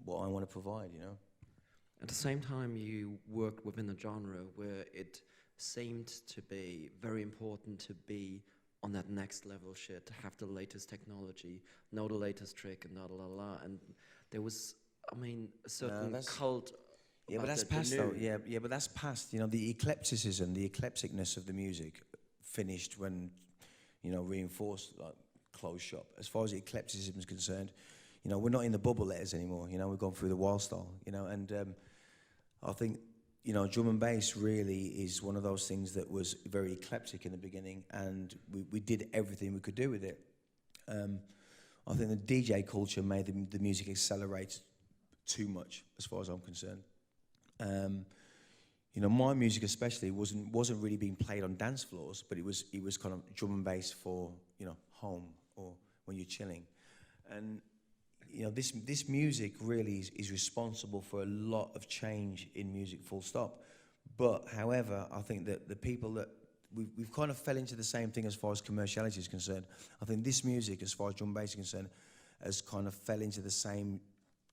what I want to provide, you know. At the same time, you worked within a genre where it seemed to be very important to be on that next level shit, to have the latest technology, know the latest trick, and and there was, I mean, a certain cult. Yeah, but that's past though. Yeah, but that's past. You know, the eclecticism, the eclecticness of the music finished when, you know, reinforced, like closed shop. As far as the eclecticism is concerned, you know, we're not in the bubble letters anymore. You know, we've gone through the wild style. You know, and I think, you know, drum and bass really is one of those things that was very eclectic in the beginning, and we did everything we could do with it. I think the DJ culture made the music accelerate too much, as far as I'm concerned. You know, my music especially wasn't really being played on dance floors, but it was kind of drum and bass for, you know, home or when you're chilling. And you know, this music really is responsible for a lot of change in music, full stop. But however, I think that the people that we've kind of fell into the same thing as far as commerciality is concerned. I think this music, as far as drum and bass is concerned, has kind of fell into the same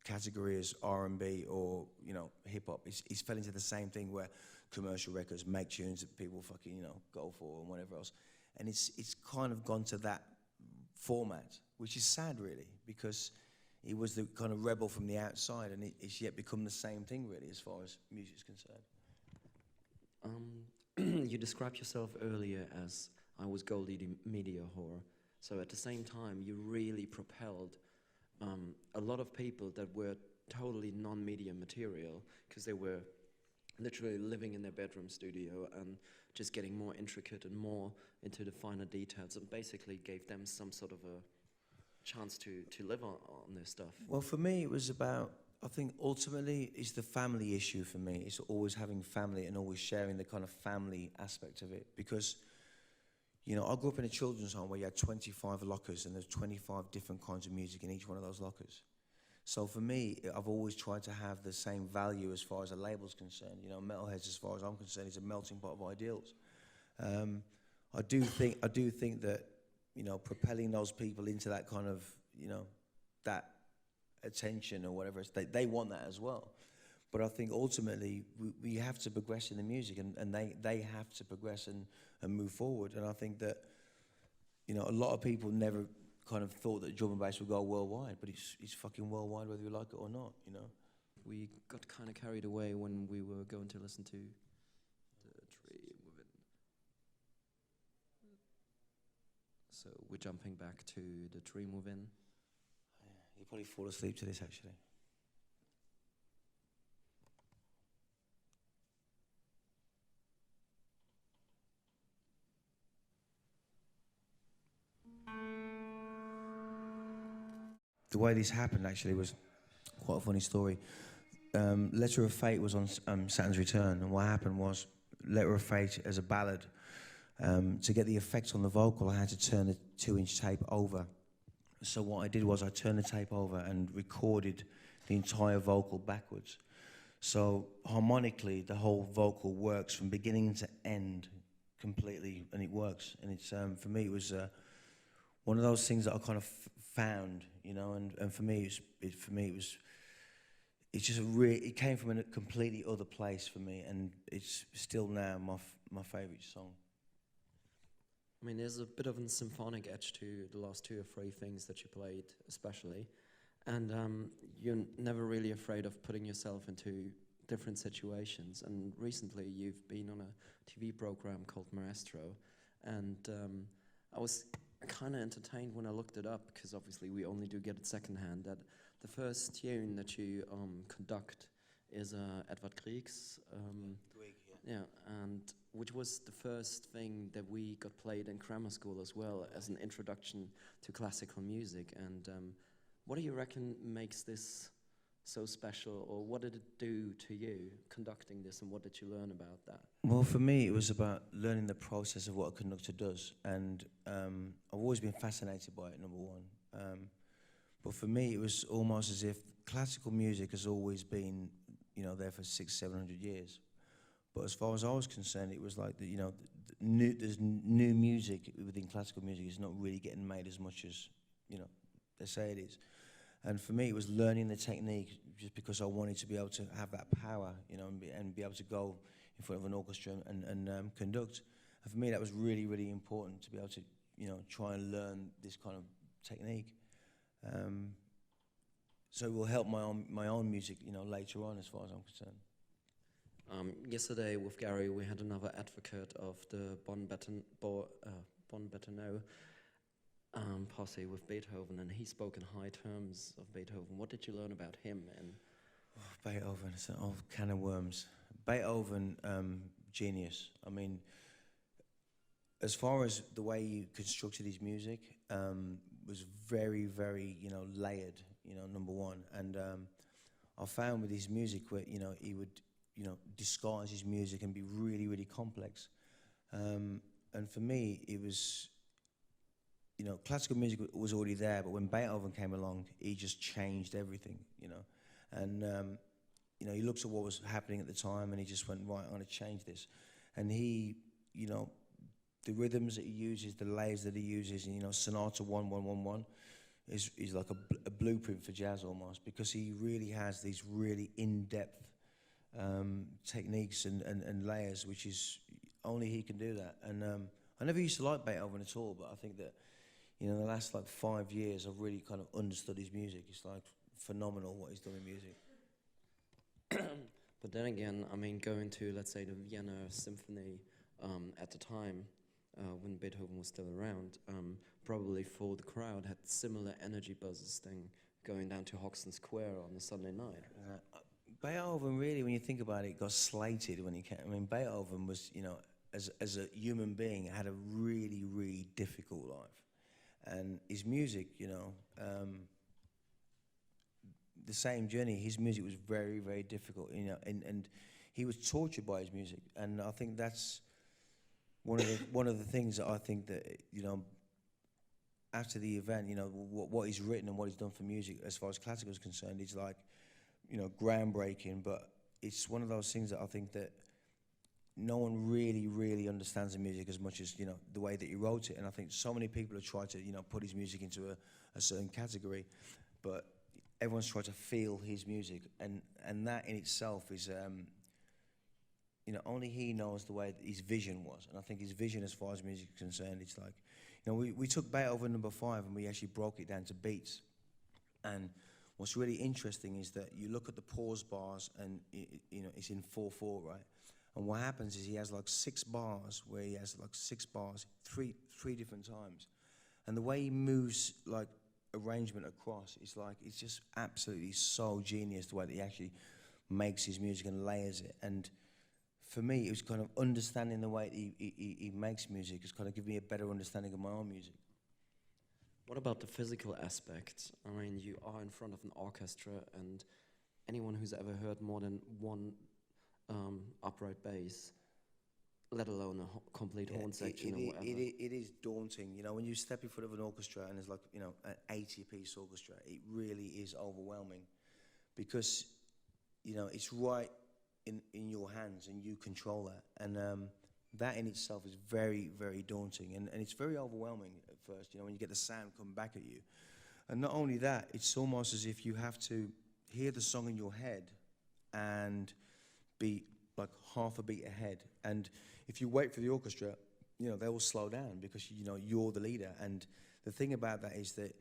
category as R&B or, you know, hip hop. It's fell into the same thing where commercial records make tunes that people fucking, you know, go for and whatever else. And it's kind of gone to that format, which is sad really, because he was the kind of rebel from the outside, and it's yet become the same thing really as far as music's concerned. You described yourself earlier as, I was Goldie the media whore. So at the same time, you really propelled a lot of people that were totally non-media material, because they were literally living in their bedroom studio and just getting more intricate and more into the finer details, and basically gave them some sort of a chance to live on this stuff. Well, for me, it was about, I think ultimately it's the family issue for me. It's always having family and always sharing the kind of family aspect of it. Because, you know, I grew up in a children's home where you had 25 lockers and there's 25 different kinds of music in each one of those lockers. So for me, I've always tried to have the same value as far as a label's concerned. You know, Metalheadz, as far as I'm concerned, is a melting pot of ideals. I do think that, you know, propelling those people into that kind of, you know, that attention or whatever, they want that as well. But I think ultimately we have to progress in the music, and they have to progress and move forward. And I think that, you know, a lot of people never kind of thought that drum and bass would go worldwide, but it's fucking worldwide whether you like it or not, you know. We got kind of carried away when we were going to listen to the Dream Within. So we're jumping back to the Dream Within. You'll probably fall asleep to this, actually. The way this happened actually was quite a funny story. Letter of Fate was on Saturn's Return, and what happened was Letter of Fate as a ballad. To get the effect on the vocal, I had to turn the 2-inch tape over. So what I did was I turned the tape over and recorded the entire vocal backwards. So harmonically, the whole vocal works from beginning to end completely, and it works. And it's for me, it was one of those things that I kind of found, you know. And for me, it's just it came from a completely other place for me, and it's still now my favourite song. I mean, there's a bit of a symphonic edge to the last 2 or 3 things that you played, especially. And you're never really afraid of putting yourself into different situations. And recently, you've been on a TV program called Maestro. And I was kind of entertained when I looked it up, because obviously we only do get it secondhand, that the first tune that you conduct is Edvard Grieg's. Yeah, and which was the first thing that we got played in grammar school as well, as an introduction to classical music. And what do you reckon makes this so special, or what did it do to you conducting this, and what did you learn about that? Well, for me, it was about learning the process of what a conductor does, and I've always been fascinated by it, number one. But for me, it was almost as if classical music has always been, you know, there for 600-700 years. But as far as I was concerned, it was like, you know, there's new music within classical music is not really getting made as much as, you know, they say it is. And for me, it was learning the technique, just because I wanted to be able to have that power, you know, and be able to go in front of an orchestra and conduct. And for me, that was really, really important, to be able to, you know, try and learn this kind of technique. So it will help my own music, you know, later on, as far as I'm concerned. Yesterday with Gary, we had another advocate of the Bon Betano posse with Beethoven, and he spoke in high terms of Beethoven. What did you learn about him? And Beethoven, it's an old can of worms. Beethoven, genius. I mean, as far as the way he constructed his music, was very, very, you know, layered, you know, number one. And I found with his music, where, you know, he would, you know, disguise his music and be really, really complex. And for me, it was, you know, classical music was already there, but when Beethoven came along, he just changed everything, you know. And, you know, he looked at what was happening at the time, and he just went, right, I'm going to change this. And he, you know, the rhythms that he uses, the layers that he uses, and, you know, Sonata 1-1-1-1 is like a blueprint for jazz almost, because he really has these really in-depth techniques and layers, which is only he can do that. And I never used to like Beethoven at all, but I think that, you know, the last like 5 years I've really kind of understood his music. It's like phenomenal what he's done in music. But then again, I mean, going to, let's say, the Vienna Symphony at the time, when Beethoven was still around, probably for the crowd had similar energy buzzes thing going down to Hoxton Square on a Sunday night. Beethoven really, when you think about it, got slated when he came. I mean, Beethoven was, you know, as a human being, had a really, really difficult life. And his music, you know, the same journey, his music was very, very difficult, you know, and he was tortured by his music. And I think that's one of the things that I think that, you know, after the event, you know, what he's written and what he's done for music, as far as classical is concerned, is like, you know, groundbreaking. But it's one of those things that I think that no one really, really understands the music as much as, you know, the way that he wrote it. And I think so many people have tried to, you know, put his music into a certain category, but everyone's tried to feel his music, and that in itself is, you know, only he knows the way that his vision was. And I think his vision, as far as music is concerned, it's like, you know, we took Beethoven number 5 and we actually broke it down to beats. And what's really interesting is that you look at the pause bars and, you know, it's in 4/4, right? And what happens is he has like 6 bars where he has like 6 bars, three different times. And the way he moves like arrangement across, it's like, it's just absolutely so genius the way that he actually makes his music and layers it. And for me, it was kind of understanding the way that he makes music. It's kind of given me a better understanding of my own music. What about the physical aspect? I mean, you are in front of an orchestra, and anyone who's ever heard more than one upright bass, let alone a complete horn section or whatever. It is daunting, you know, when you step in front of an orchestra and there's like, you know, an 80-piece orchestra, it really is overwhelming, because, you know, it's right in your hands and you control that. And that in itself is very, very daunting, and it's very overwhelming at first, you know, when you get the sound coming back at you. And not only that, it's almost as if you have to hear the song in your head and be like half a beat ahead. And if you wait for the orchestra, you know, they will slow down because, you know, you're the leader. And the thing about that is that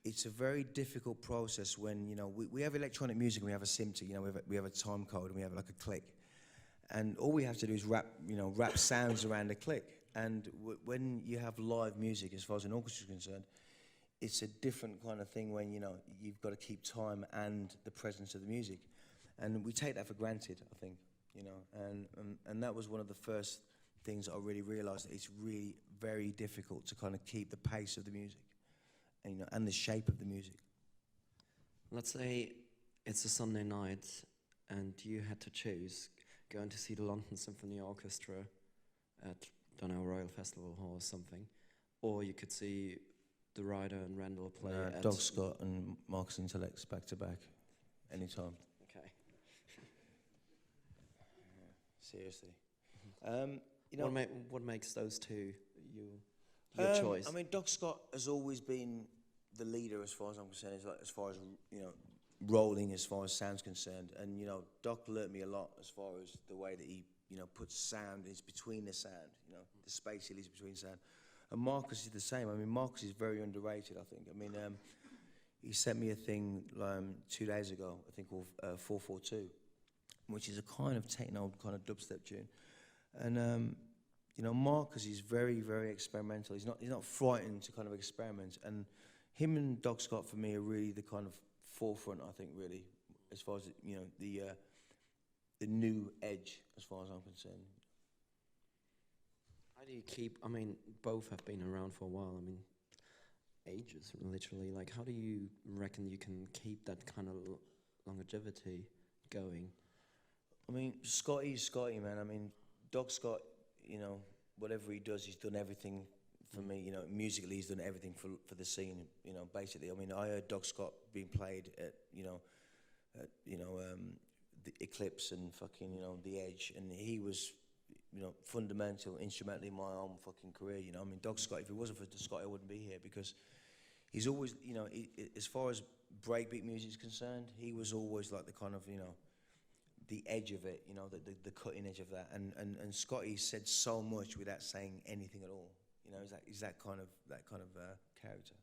it's a very difficult process when, you know, we have electronic music and we have a SIMT, you know, we have a time code and we have like a click. And all we have to do is wrap sounds around the click. And when you have live music, as far as an orchestra is concerned, it's a different kind of thing when, you know, you've got to keep time and the presence of the music. And we take that for granted, I think, you know. And that was one of the first things I really realised, that it's really very difficult to kind of keep the pace of the music, and, you know, and the shape of the music. Let's say it's a Sunday night and you had to choose going to see the London Symphony Orchestra at, don't know, Royal Festival Hall or something, or you could see the Ryder and Randall play at... Doug Scott and Marcus Intellects back to back, anytime. Okay. Seriously. You know, what makes those two your choice? I mean, Doug Scott has always been the leader, as far as I'm concerned, as far as, you know, rolling as far as sound's concerned. And, you know, Doc learnt me a lot as far as the way that he, you know, puts sound, is between the sound, you know, the space he leaves between sound. And Marcus is the same. I mean, Marcus is very underrated, I think. I mean, he sent me a thing 2 days ago, I think, called 442, which is a kind of techno, kind of dubstep tune. And, you know, Marcus is very, very experimental. He's not frightened to kind of experiment. And him and Doc Scott, for me, are really the kind of forefront, I think, really, as far as, you know, the new edge, as far as I'm concerned. How do you keep, I mean, both have been around for a while, I mean, ages, literally. Like, how do you reckon you can keep that kind of longevity going? I mean, Scotty's Scotty, man. I mean, Doc Scott, you know, whatever he does, he's done everything for me. You know, musically, he's done everything for the scene, you know, basically. I mean, I heard Doc Scott being played at, the Eclipse and fucking, you know, The Edge, and he was, you know, fundamental, instrumental in my own fucking career, you know. I mean, Doc Scott, if it wasn't for Scott, I wouldn't be here, because he's always, you know, as far as breakbeat music is concerned, he was always like the kind of, you know, the edge of it, you know, the cutting edge of that. And Scotty said so much without saying anything at all. You know, he's that kind of character.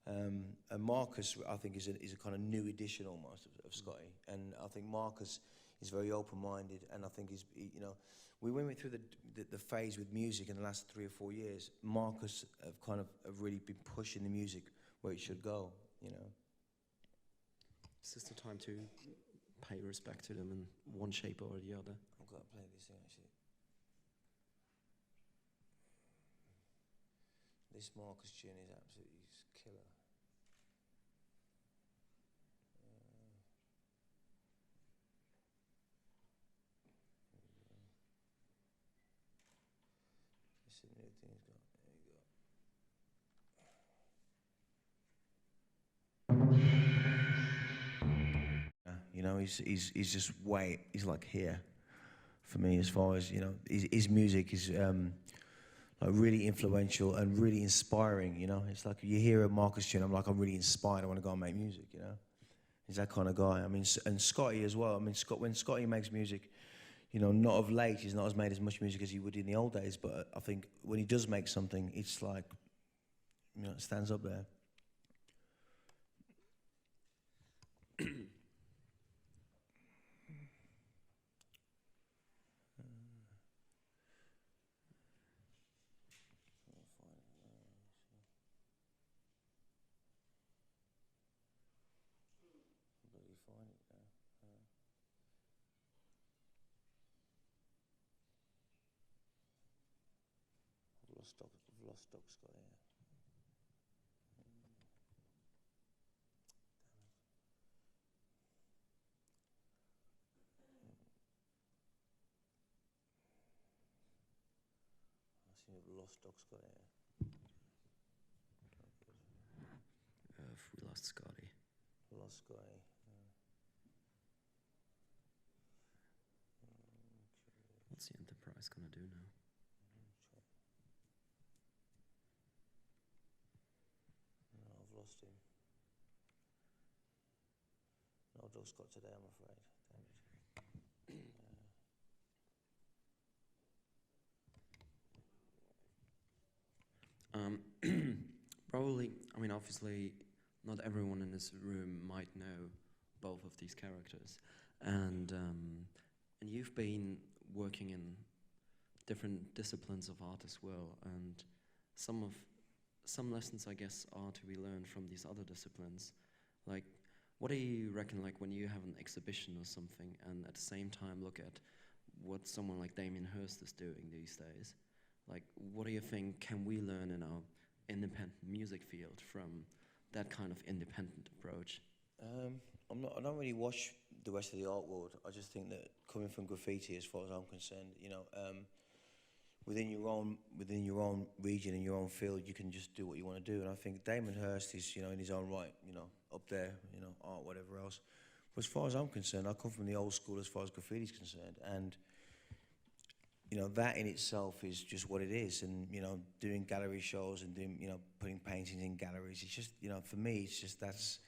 And Marcus, I think, is a kind of new edition almost of Scotty. And I think Marcus is very open-minded, and I think you know, we went through the phase with music in the last 3 or 4 years. Marcus have really been pushing the music where it should go, you know. Is this the time to pay respect to them in one shape or the other. I've got to play this thing actually. This Marcus tune is absolutely killer. This is the new thing he's got. There you go. You know, he's just way, he's like here for me as far as, you know, his music is like really influential and really inspiring, you know. It's like you hear a Marcus tune, I'm like, I'm really inspired, I want to go and make music, you know. He's that kind of guy. I mean, and Scotty as well. I mean, when Scotty makes music, you know, not of late, he's not as made as much music as he would in the old days, but I think when he does make something, it's like, you know, it stands up there. I've lost Doc Scott here. I seem to have lost Doc Scott here. We lost Scotty. Lost Scotty. What's the Enterprise gonna do now? No, I've lost him. No Doc Scott today, I'm afraid. Probably, I mean, obviously, not everyone in this room might know both of these characters, and you've been working in different disciplines of art as well, and some lessons, I guess, are to be learned from these other disciplines. Like, what do you reckon, like, when you have an exhibition or something, and at the same time look at what someone like Damien Hirst is doing these days? Like, what do you think can we learn in our independent music field from that kind of independent approach? I don't really watch the rest of the art world. I just think that coming from graffiti, as far as I'm concerned, you know, within your own region and your own field, you can just do what you want to do. And I think Damien Hirst is, you know, in his own right, you know, up there, you know, art, whatever else. But as far as I'm concerned, I come from the old school as far as graffiti is concerned, and you know, that in itself is just what it is. And, you know, doing gallery shows and doing, you know, putting paintings in galleries, it's just, you know, for me, it's just that's,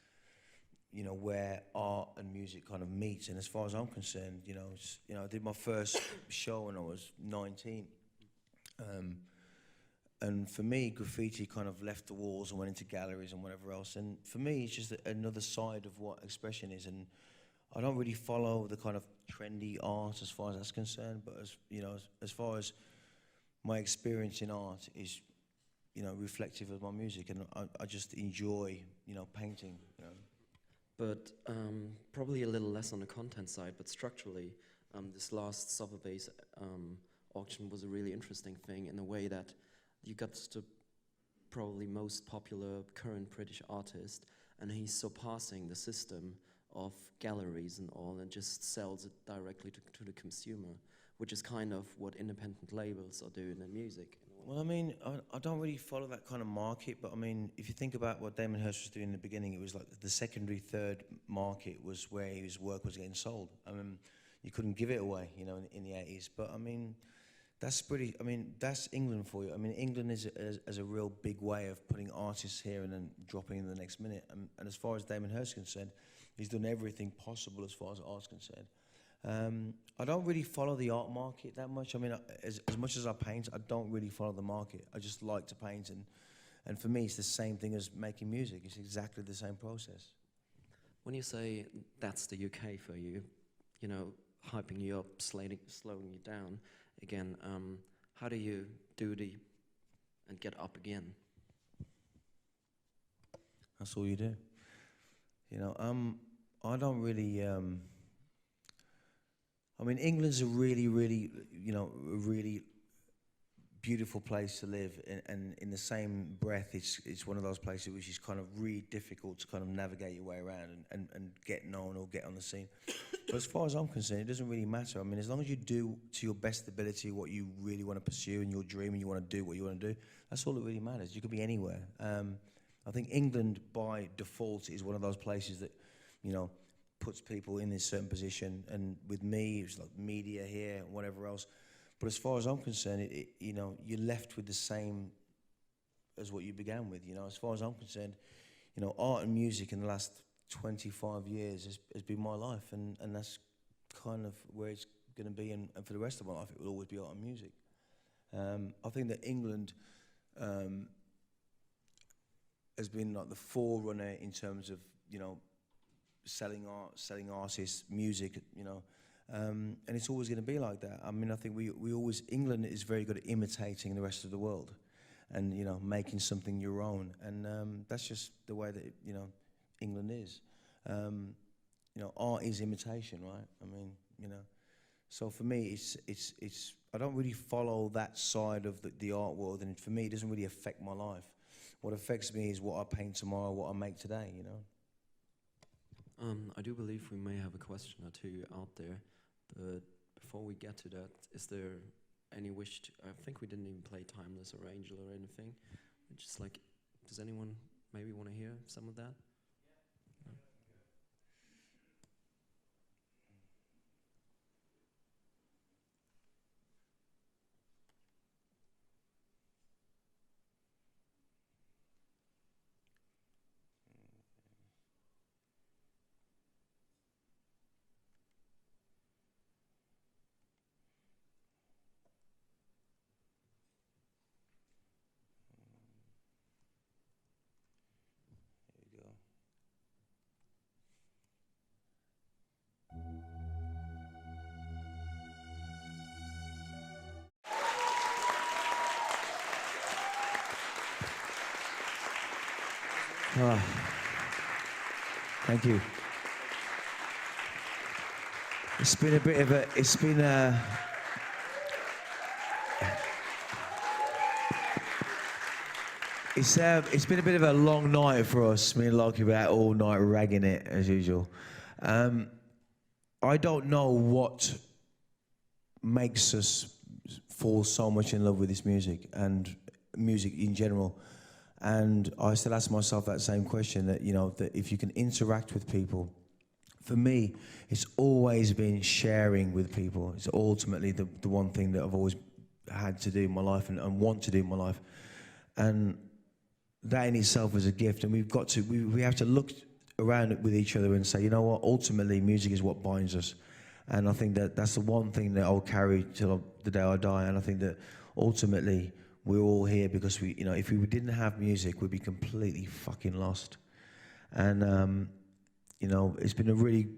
you know, where art and music kind of meets. And as far as I'm concerned, you know, I did my first show when I was 19. And for me, graffiti kind of left the walls and went into galleries and whatever else. And for me, it's just another side of what expression is. And I don't really follow the kind of trendy art as far as that's concerned, but as you know, as far as my experience in art is, you know, reflective of my music, and I just enjoy, you know, painting. You know. But probably a little less on the content side, but structurally, this last Sotheby's auction was a really interesting thing in a way that you got the probably most popular current British artist, and he's surpassing the system of galleries and all, and just sells it directly to the consumer, which is kind of what independent labels are doing in music. Well, I mean, I don't really follow that kind of market, but I mean, if you think about what Damien Hirst was doing in the beginning, it was like the secondary, third market was where his work was getting sold. I mean, you couldn't give it away, you know, in the 80s. But I mean, that's pretty, I mean, that's England for you. I mean, England is a real big way of putting artists here and then dropping in the next minute. And as far as Damien Hirst is concerned, he's done everything possible as far as art's concerned. I don't really follow the art market that much. I mean, as much as I paint, I don't really follow the market. I just like to paint, and for me, it's the same thing as making music. It's exactly the same process. When you say that's the UK for you, you know, hyping you up, slowing you down, again, how do you do and get up again? That's all you do. You know, I don't really I mean, England's a really, really, a really beautiful place to live, and in the same breath, it's one of those places which is kind of really difficult to kind of navigate your way around and get known or get on the scene. But as far as I'm concerned, it doesn't really matter. I mean, as long as you do to your best ability what you really want to pursue and your dream, and you want to do what you want to do, that's all that really matters. You could be anywhere. I think England, by default, is one of those places that, puts people in this certain position. And with me, it was like media here and whatever else. But as far as I'm concerned, you're left with the same as what you began with. As far as I'm concerned, art and music in the last 25 years has been my life, and that's kind of where it's going to be, and for the rest of my life, it will always be art and music. I think that England has been like the forerunner in terms of, selling art, selling artists, music, and it's always going to be like that. I mean, I think we always, England is very good at imitating the rest of the world and, making something your own. And that's just the way that, England is. Art is imitation, right? I mean, so for me, it's I don't really follow that side of the art world, and for me, it doesn't really affect my life. What affects me is what I paint tomorrow, what I make today, I do believe we may have a question or two out there, but before we get to that, is there any wish to, I think we didn't even play Timeless or Angel or anything. Just like, does anyone maybe want to hear some of that? No? Thank you. It's been a bit of a, it's been a, it's been a bit of a long night for us. Me and Lockie were out all night ragging it as usual. I don't know what makes us fall so much in love with this music and music in general. And I still ask myself that same question, that, that if you can interact with people, for me, it's always been sharing with people. It's ultimately the one thing that I've always had to do in my life and want to do in my life. And that in itself is a gift. And we've got to, we have to look around with each other and say, you know what, ultimately music is what binds us. And I think that that's the one thing that I'll carry till the day I die. And I think that ultimately we're all here because we, if we didn't have music, we'd be completely fucking lost. And, it's been a really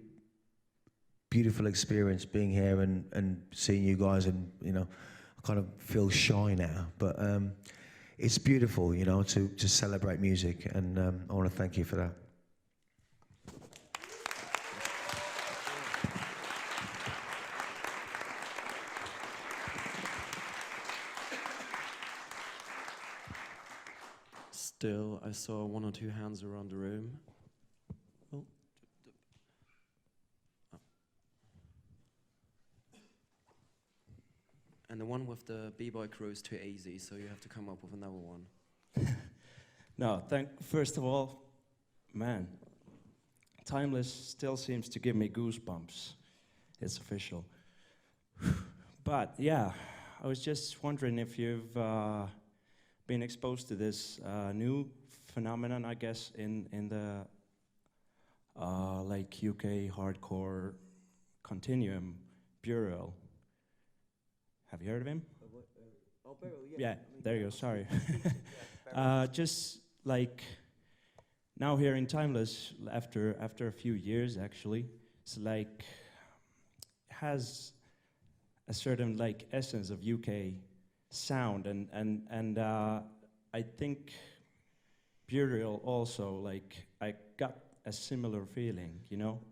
beautiful experience being here and seeing you guys, and, I kind of feel shy now, but it's beautiful, to celebrate music, and I want to thank you for that. Still, I saw one or two hands around the room. Oh. And the one with the B-boy crew is too easy, so you have to come up with another one. No, first of all, man, Timeless still seems to give me goosebumps. It's official. But yeah, I was just wondering if you've been exposed to this new phenomenon, I guess, in the like UK hardcore continuum, Burial. Have you heard of him? Oh, Burial, yeah. Yeah, there you go, sorry. Just like now hearing Timeless after a few years, actually, it's like has a certain like essence of UK sound, and I think Burial also, like, I got a similar feeling,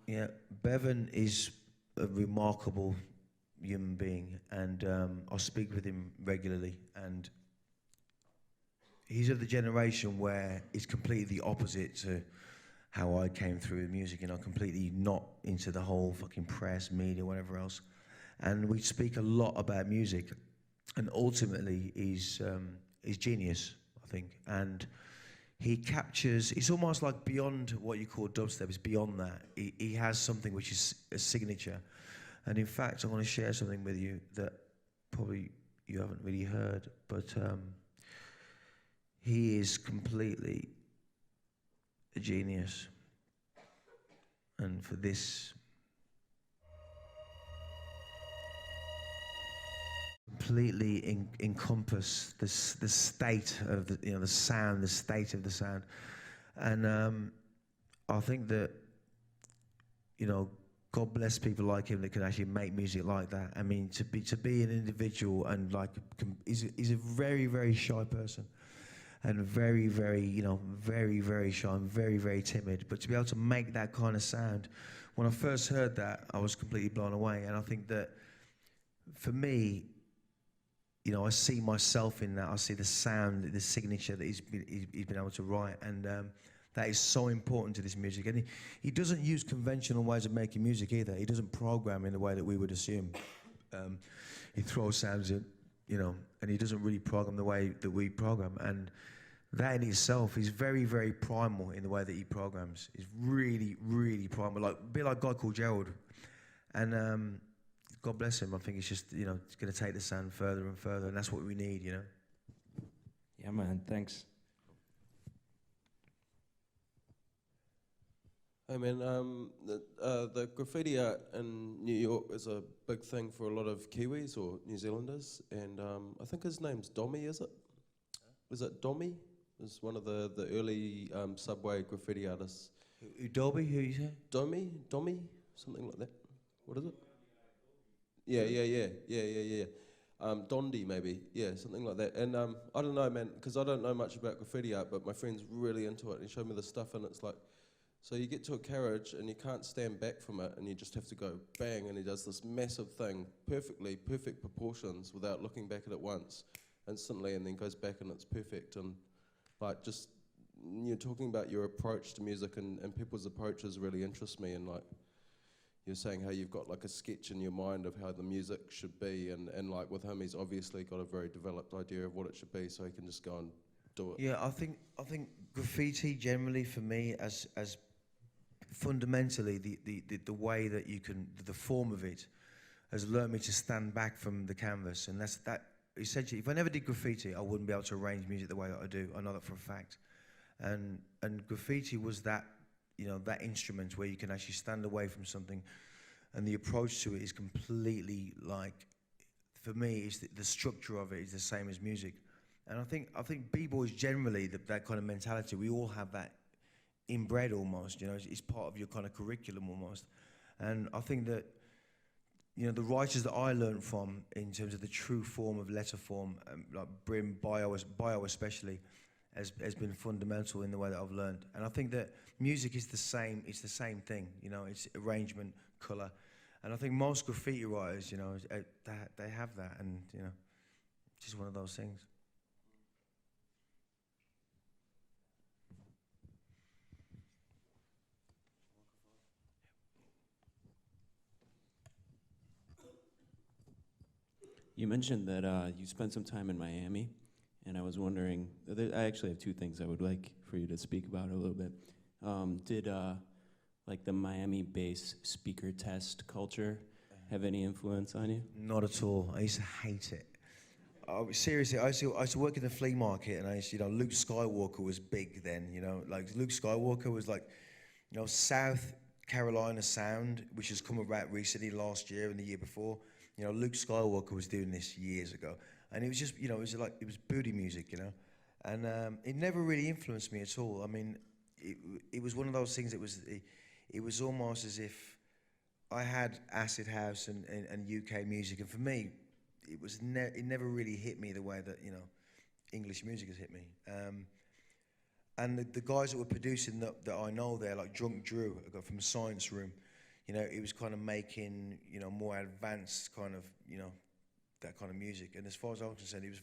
Yeah, Bevan is a remarkable human being, and I speak with him regularly, and he's of the generation where it's completely the opposite to how I came through with music, completely not into the whole fucking press, media, whatever else. And we speak a lot about music, and ultimately he's genius, I think. And he captures, it's almost like beyond what you call dubstep, it's beyond that. He has something which is a signature. And in fact, I want to share something with you that probably you haven't really heard, but he is completely a genius. And for this completely encompass the state of the sound, the state of the sound. And I think that, God bless people like him that can actually make music like that. I mean, to be an individual and he's a very, very shy person. And very, very, very, very shy and very, very timid. But to be able to make that kind of sound, when I first heard that, I was completely blown away. And I think that, for me, I see myself in that. I see the sound, the signature that he's been able to write. And that is so important to this music. And he doesn't use conventional ways of making music either. He doesn't program in the way that we would assume. He throws sounds in, and he doesn't really program the way that we program. And that in itself is very, very primal in the way that he programs. He's really, really primal, a bit like a guy called Gerald. And God bless him. I think it's just, it's going to take the sound further and further, and that's what we need, Yeah, man, thanks. Hey man, the graffiti art in New York is a big thing for a lot of Kiwis or New Zealanders, and I think his name's Dommy, is it? Is it Dommy? Is one of the early subway graffiti artists. Dobby, who you say? Dommy, something like that. What is it? Yeah. Dondi maybe, yeah, something like that. And I don't know, man, because I don't know much about graffiti art, but my friend's really into it. He showed me the stuff, and it's like, so you get to a carriage and you can't stand back from it, and you just have to go bang, and he does this massive thing, perfect proportions, without looking back at it once, instantly, and then goes back and it's perfect. And just you're talking about your approach to music, and people's approaches really interest me. And you're saying how you've got a sketch in your mind of how the music should be, and with him, he's obviously got a very developed idea of what it should be, so he can just go and do it. Yeah, I think graffiti generally for me as fundamentally the way that you can, the form of it has learned me to stand back from the canvas, and that essentially, if I never did graffiti, I wouldn't be able to arrange music the way that I do. I know that for a fact. And graffiti was that, that instrument where you can actually stand away from something, and the approach to it is completely for me, is the structure of it is the same as music. And I think b-boys generally, that kind of mentality, we all have that inbred almost, it's part of your kind of curriculum almost. And I think that, the writers that I learned from in terms of the true form of letter form, like Brim, Bio especially, has been fundamental in the way that I've learned. And I think that music is the same, it's the same thing, it's arrangement, colour. And I think most graffiti writers, they have that, and, it's just one of those things. You mentioned that you spent some time in Miami, and I was wondering, I actually have two things I would like for you to speak about a little bit. Did the Miami bass speaker test culture have any influence on you? Not at all. I used to hate it. Seriously, I used to work in the flea market, and I used to, Luke Skywalker was big then, Luke Skywalker was South Carolina sound, which has come about recently, last year and the year before. Luke Skywalker was doing this years ago, and it was just, it was booty music, and it never really influenced me at all. I mean, it was one of those things. It was almost as if I had acid house and UK music, and for me, it never really hit me the way that English music has hit me. And the guys that were producing that I know there, like Drunk Drew, I got from Science Room. you know, he was kind of making, you know, more advanced kind of, you know, that kind of music. And as far as I'm concerned, it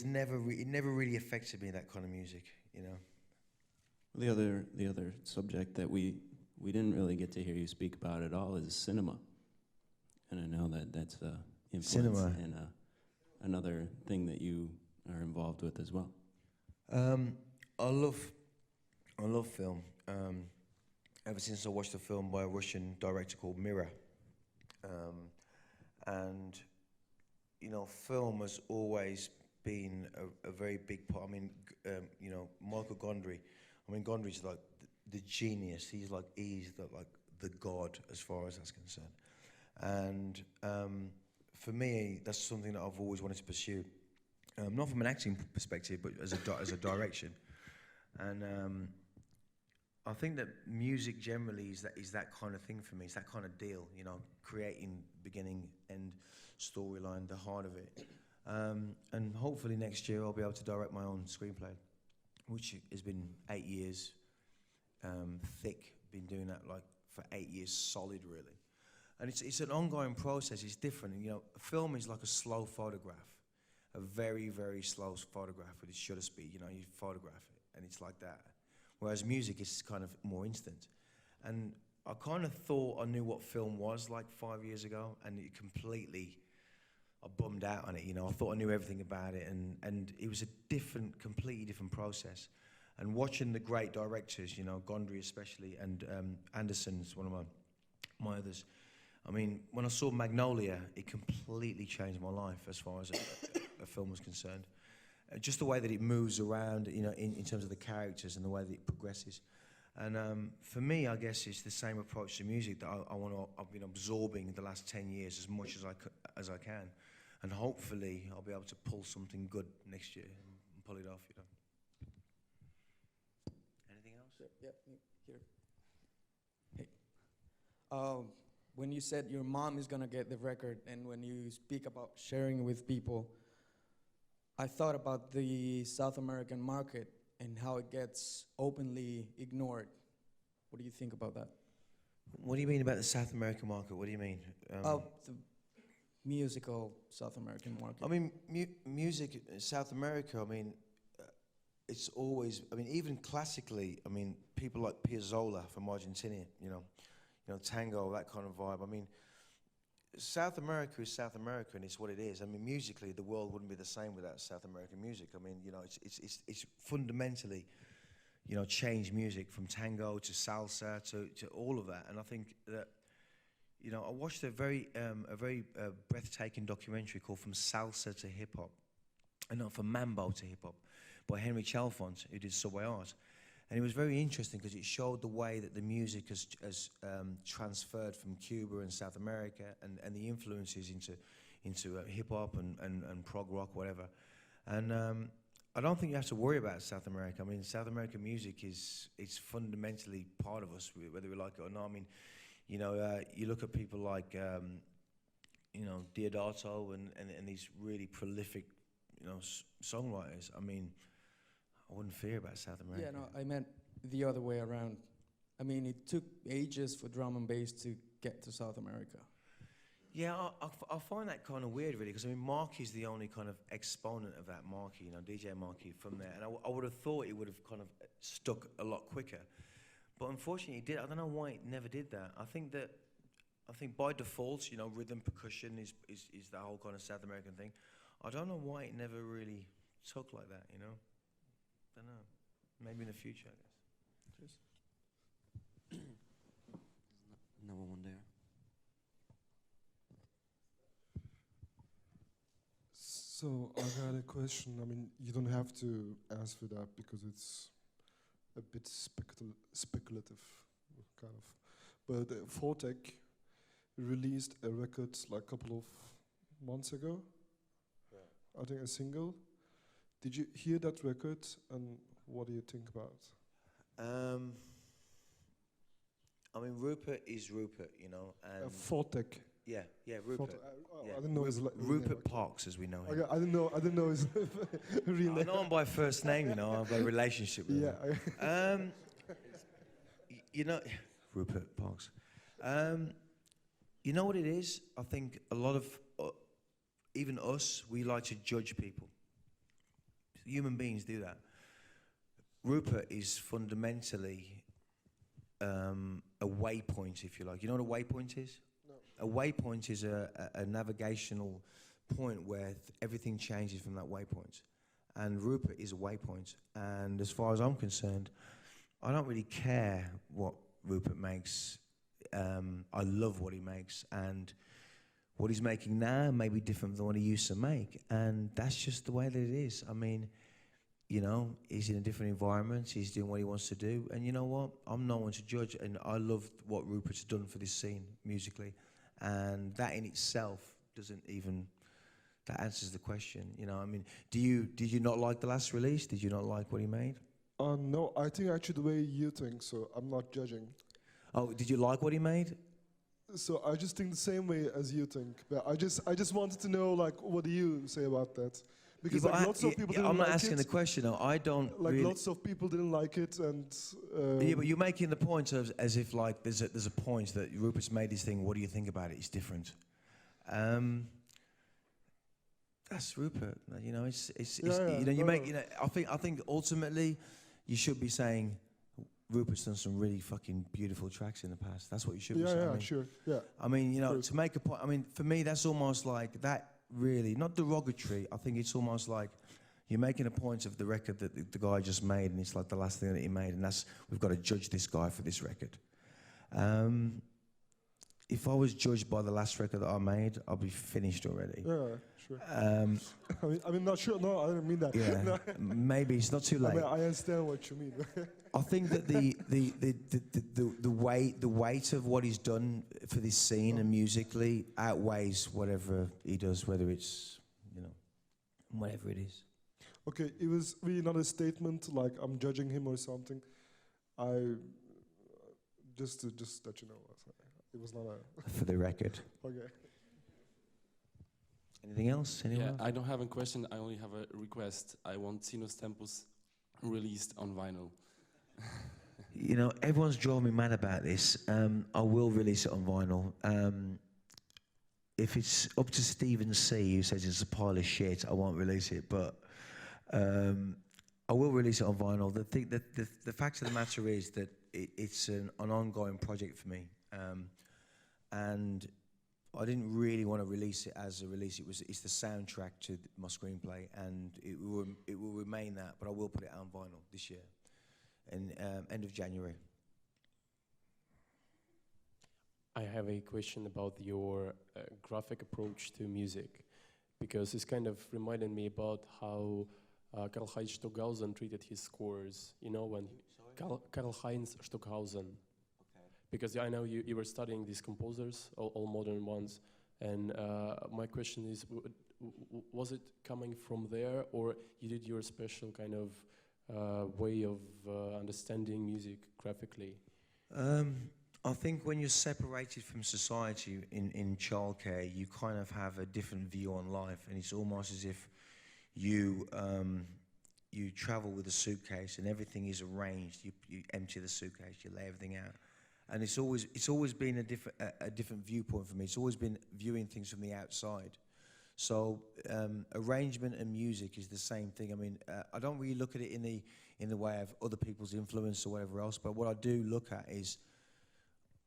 never really affected me, that kind of music, you know. The other subject that we didn't really get to hear you speak about at all is cinema, and I know that's influence Cinema. and another thing that you are involved with as well. I love film. Ever since I watched a film by a Russian director called Mirror, and you know, film has always been a very big part. I mean, you know, Michael Gondry. I mean, Gondry's like the genius. He's the god as far as that's concerned. And for me, that's something that I've always wanted to pursue. Not from an acting perspective, but as a direction. And I think that music generally is that kind of thing for me. It's that kind of deal, you know, creating beginning, end, storyline, the heart of it. And hopefully next year I'll be able to direct my own screenplay, which has been 8 years thick. Been doing that like for 8 years solid, really. And it's an ongoing process. It's different. You know, a film is like a slow photograph, a very, very slow photograph with its shutter speed. You know, you photograph it, and it's like that. Whereas music is kind of more instant. And I kind of thought I knew what film was like 5 years ago, and it completely, I bummed out on it. You know, I thought I knew everything about it, and it was a completely different process. And watching the great directors, you know, Gondry especially, and Anderson's one of my others. I mean, when I saw Magnolia, it completely changed my life as far as a film was concerned. Just the way that it moves around, you know, in terms of the characters and the way that it progresses. And for me, I guess it's the same approach to music that I've been absorbing the last 10 years as much as I can. And hopefully, I'll be able to pull something good next year and pull it off, you know. Anything else? Yeah, here. Hey. When you said your mom is gonna get the record, and when you speak about sharing with people, I thought about the South American market and how it gets openly ignored. What do you think about that? What do you mean about the South American market? What do you mean? The musical South American market. I mean, music in South America, I mean, it's always, I mean, even classically, I mean, people like Piazzolla from Argentina, you know, tango, that kind of vibe. I mean, South America is South America, and it's what it is. I mean, musically, the world wouldn't be the same without South American music. I mean, you know, it's fundamentally, you know, changed music from tango to salsa to all of that. And I think that, you know, I watched a very breathtaking documentary called From Salsa to Hip Hop, and not from Mambo to Hip Hop, by Henry Chalfont, who did Subway Art. And it was very interesting because it showed the way that the music has transferred from Cuba and South America and the influences into hip-hop and prog rock, whatever. And I don't think you have to worry about South America. I mean, South American music is fundamentally part of us, whether we like it or not. I mean, you know, you look at people like, you know, Diodato and these really prolific, you know, songwriters. I mean, I wouldn't fear about South America. Yeah, no, I meant the other way around. I mean, it took ages for drum and bass to get to South America. Yeah, I find that kind of weird, really, because I mean, Marky's the only kind of exponent of that, Marky, you know, DJ Marky from there. And I would have thought it would have kind of stuck a lot quicker. But unfortunately, it did. I don't know why it never did that. I think by default, you know, rhythm, percussion is the whole kind of South American thing. I don't know why it never really took like that, you know? I don't know. Maybe in the future, I guess. Cheers. Another one there. So I got a question. I mean, you don't have to answer that because it's a bit speculative, kind of. But Fortek released a record like a couple of months ago. Yeah. I think a single. Did you hear that record, and what do you think about? I mean, Rupert is Rupert, you know, and Fortek. Yeah, Rupert. I didn't know his Rupert Parks, as we know him. Okay, I didn't know his real name. I know him by first name, you know, I have a relationship with him. You know, Rupert Parks. You know what it is? I think a lot of, even us, we like to judge people. Human beings do that. Rupert is fundamentally a waypoint, if you like. You know what a waypoint is? No. A waypoint is a navigational point where everything changes from that waypoint. And Rupert is a waypoint. And as far as I'm concerned, I don't really care what Rupert makes. I love what he makes, and what he's making now may be different than what he used to make, and that's just the way that it is. I mean, you know, he's in a different environment, he's doing what he wants to do, and you know what? I'm no one to judge, and I love what Rupert's done for this scene musically, and that in itself doesn't even, that answers the question, you know. I mean, did you not like the last release? Did you not like what he made? No, I think actually the way you think, so I'm not judging. Oh, did you like what he made? So I just think the same way as you think. But I just wanted to know, like, what do you say about that? Because Yeah, but like, lots of people didn't I'm not like asking it. the question. No, I don't Like really. lots of people didn't like it, and Yeah, but you're making the point of, as if like there's a point that Rupert's made this thing. What do you think about it? It's different. That's Rupert. You know, it's Yeah, you know, you no, make no. you know. I think ultimately you should be saying Rupert's done some really fucking beautiful tracks in the past. That's what you should be saying. I mean, sure, yeah. I mean, you know, True. to make a point. I mean, for me, that's almost like that. Really, not derogatory. I think it's almost like you're making a point of the record that the guy just made, and it's like the last thing that he made, and that's, we've got to judge this guy for this record. If I was judged by the last record that I made, I'd be finished already. Yeah, sure. I mean, not sure. No, I didn't mean that. Yeah, No. maybe it's not too I late. mean, I understand what you mean. I think that the weight of what he's done for this scene and musically outweighs whatever he does, whether it's, you know, whatever it is. Okay, it was really not a statement like I'm judging him or something. Just that you know, it was not a. For the record. Okay. Anything else? Anyone Yeah, else? I don't have a question. I only have a request. I want Sinus Tempus released on vinyl. You know, everyone's driving me mad about this. I will release it on vinyl. If it's up to Stephen C, who says it's a pile of shit, I won't release it. But I will release it on vinyl. The fact of the matter is that it's an ongoing project for me, and I didn't really want to release it as a release. It's the soundtrack to my screenplay, and it will remain that. But I will put it out on vinyl this year, in end of January. I have a question about your graphic approach to music, because it's kind of reminded me about how Karl-Heinz Stockhausen treated his scores. You know, when Karl-Heinz Stockhausen. Because I know you were studying these composers, all modern ones, and my question is, was it coming from there, or you did your special kind of way of understanding music graphically? I think when you're separated from society in childcare, you kind of have a different view on life, and it's almost as if you travel with a suitcase and everything is arranged. You empty the suitcase, you lay everything out. And it's always been a different viewpoint for me. It's always been viewing things from the outside. So arrangement and music is the same thing. I mean, I don't really look at it in the way of other people's influence or whatever else. But what I do look at is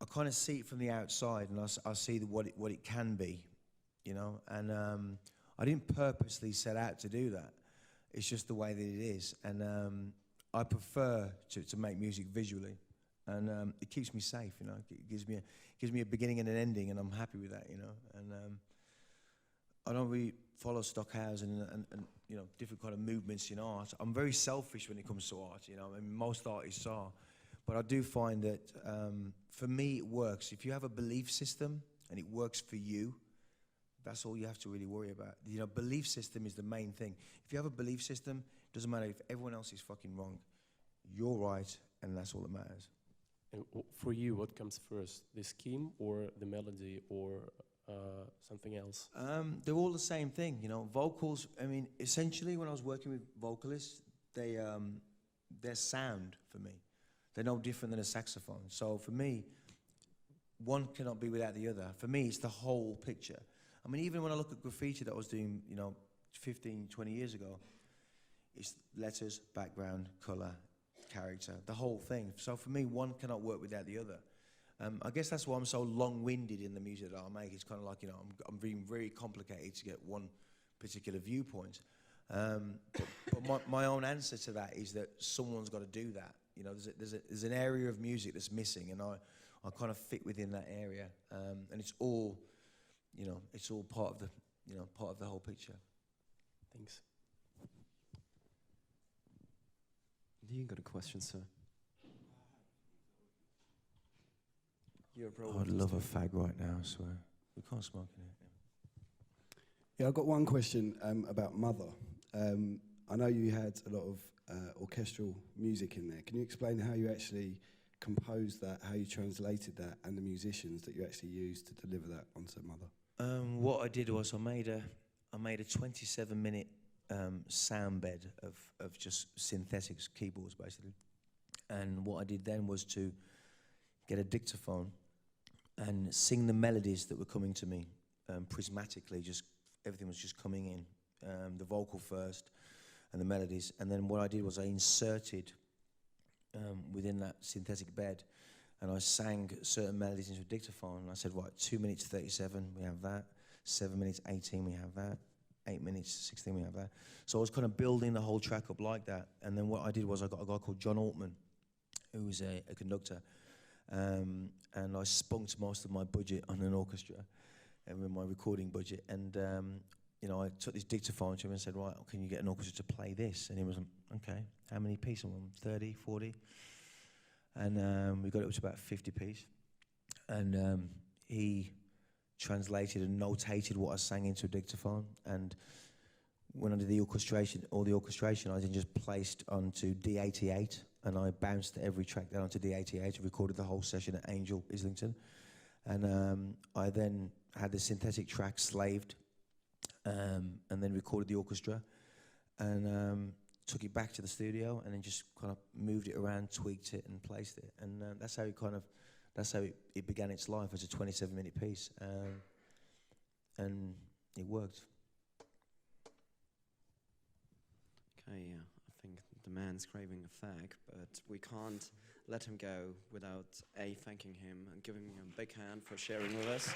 I kind of see it from the outside, and I see what it can be, you know. And I didn't purposely set out to do that. It's just the way that it is. And I prefer to make music visually. And it keeps me safe, you know. It gives me a beginning and an ending, and I'm happy with that, you know. And I don't really follow Stockhausen and you know, different kind of movements in art. I'm very selfish when it comes to art, you know. I mean, most artists are, but I do find that for me it works. If you have a belief system and it works for you, that's all you have to really worry about. You know, belief system is the main thing. If you have a belief system, it doesn't matter if everyone else is fucking wrong. You're right, and that's all that matters. And for you, what comes first, the scheme or the melody or something else? They're all the same thing, you know. Vocals, I mean, essentially when I was working with vocalists, they're sound for me. They're no different than a saxophone. So for me, one cannot be without the other. For me, it's the whole picture. I mean, even when I look at graffiti that I was doing, 15, 20 years ago, it's letters, background, colour, character, the whole thing. So for me, one cannot work without the other. I guess that's why I'm so long-winded in the music that I make. It's kind of like, I'm being very complicated to get one particular viewpoint. But my own answer to that is that someone's got to do that. There's an area of music that's missing, and I kind of fit within that area. And it's all, it's all part of the whole picture. Thanks. You got a question, sir? You're a I'd love a fag right now, I swear. We can't smoke in it. Yeah, I've got one question about Mother. I know you had a lot of orchestral music in there. Can you explain how you actually composed that, how you translated that, and the musicians that you actually used to deliver that onto Mother? What I did was I made a 27-minute sound bed of just synthetics, keyboards basically. And what I did then was to get a dictaphone and sing the melodies that were coming to me prismatically. Just everything was just coming in, the vocal first and the melodies. And then what I did was I inserted within that synthetic bed, and I sang certain melodies into a dictaphone. And I said, right, 2 minutes 37, we have that. 7 minutes 18, we have that. 8 minutes 16, we have that. So I was kind of building the whole track up like that. And then what I did was I got a guy called John Altman, who was a conductor. And I spunked most of my budget on an orchestra and with my recording budget. And, I took this dictaphone to him and said, right, can you get an orchestra to play this? And he was, okay, how many pieces? 30, 40? And we got it up to about 50 pieces. And he translated and notated what I sang into a dictaphone. And when I did the orchestration, I then just placed onto D88, and I bounced every track down onto D88, recorded the whole session at Angel, Islington. And I then had the synthetic track slaved, and then recorded the orchestra, and took it back to the studio, and then just kind of moved it around, tweaked it, and placed it. And that's how it began its life as a 27-minute piece. And it worked. Okay, yeah, I think the man's craving a fag, but we can't let him go without thanking him and giving him a big hand for sharing with us.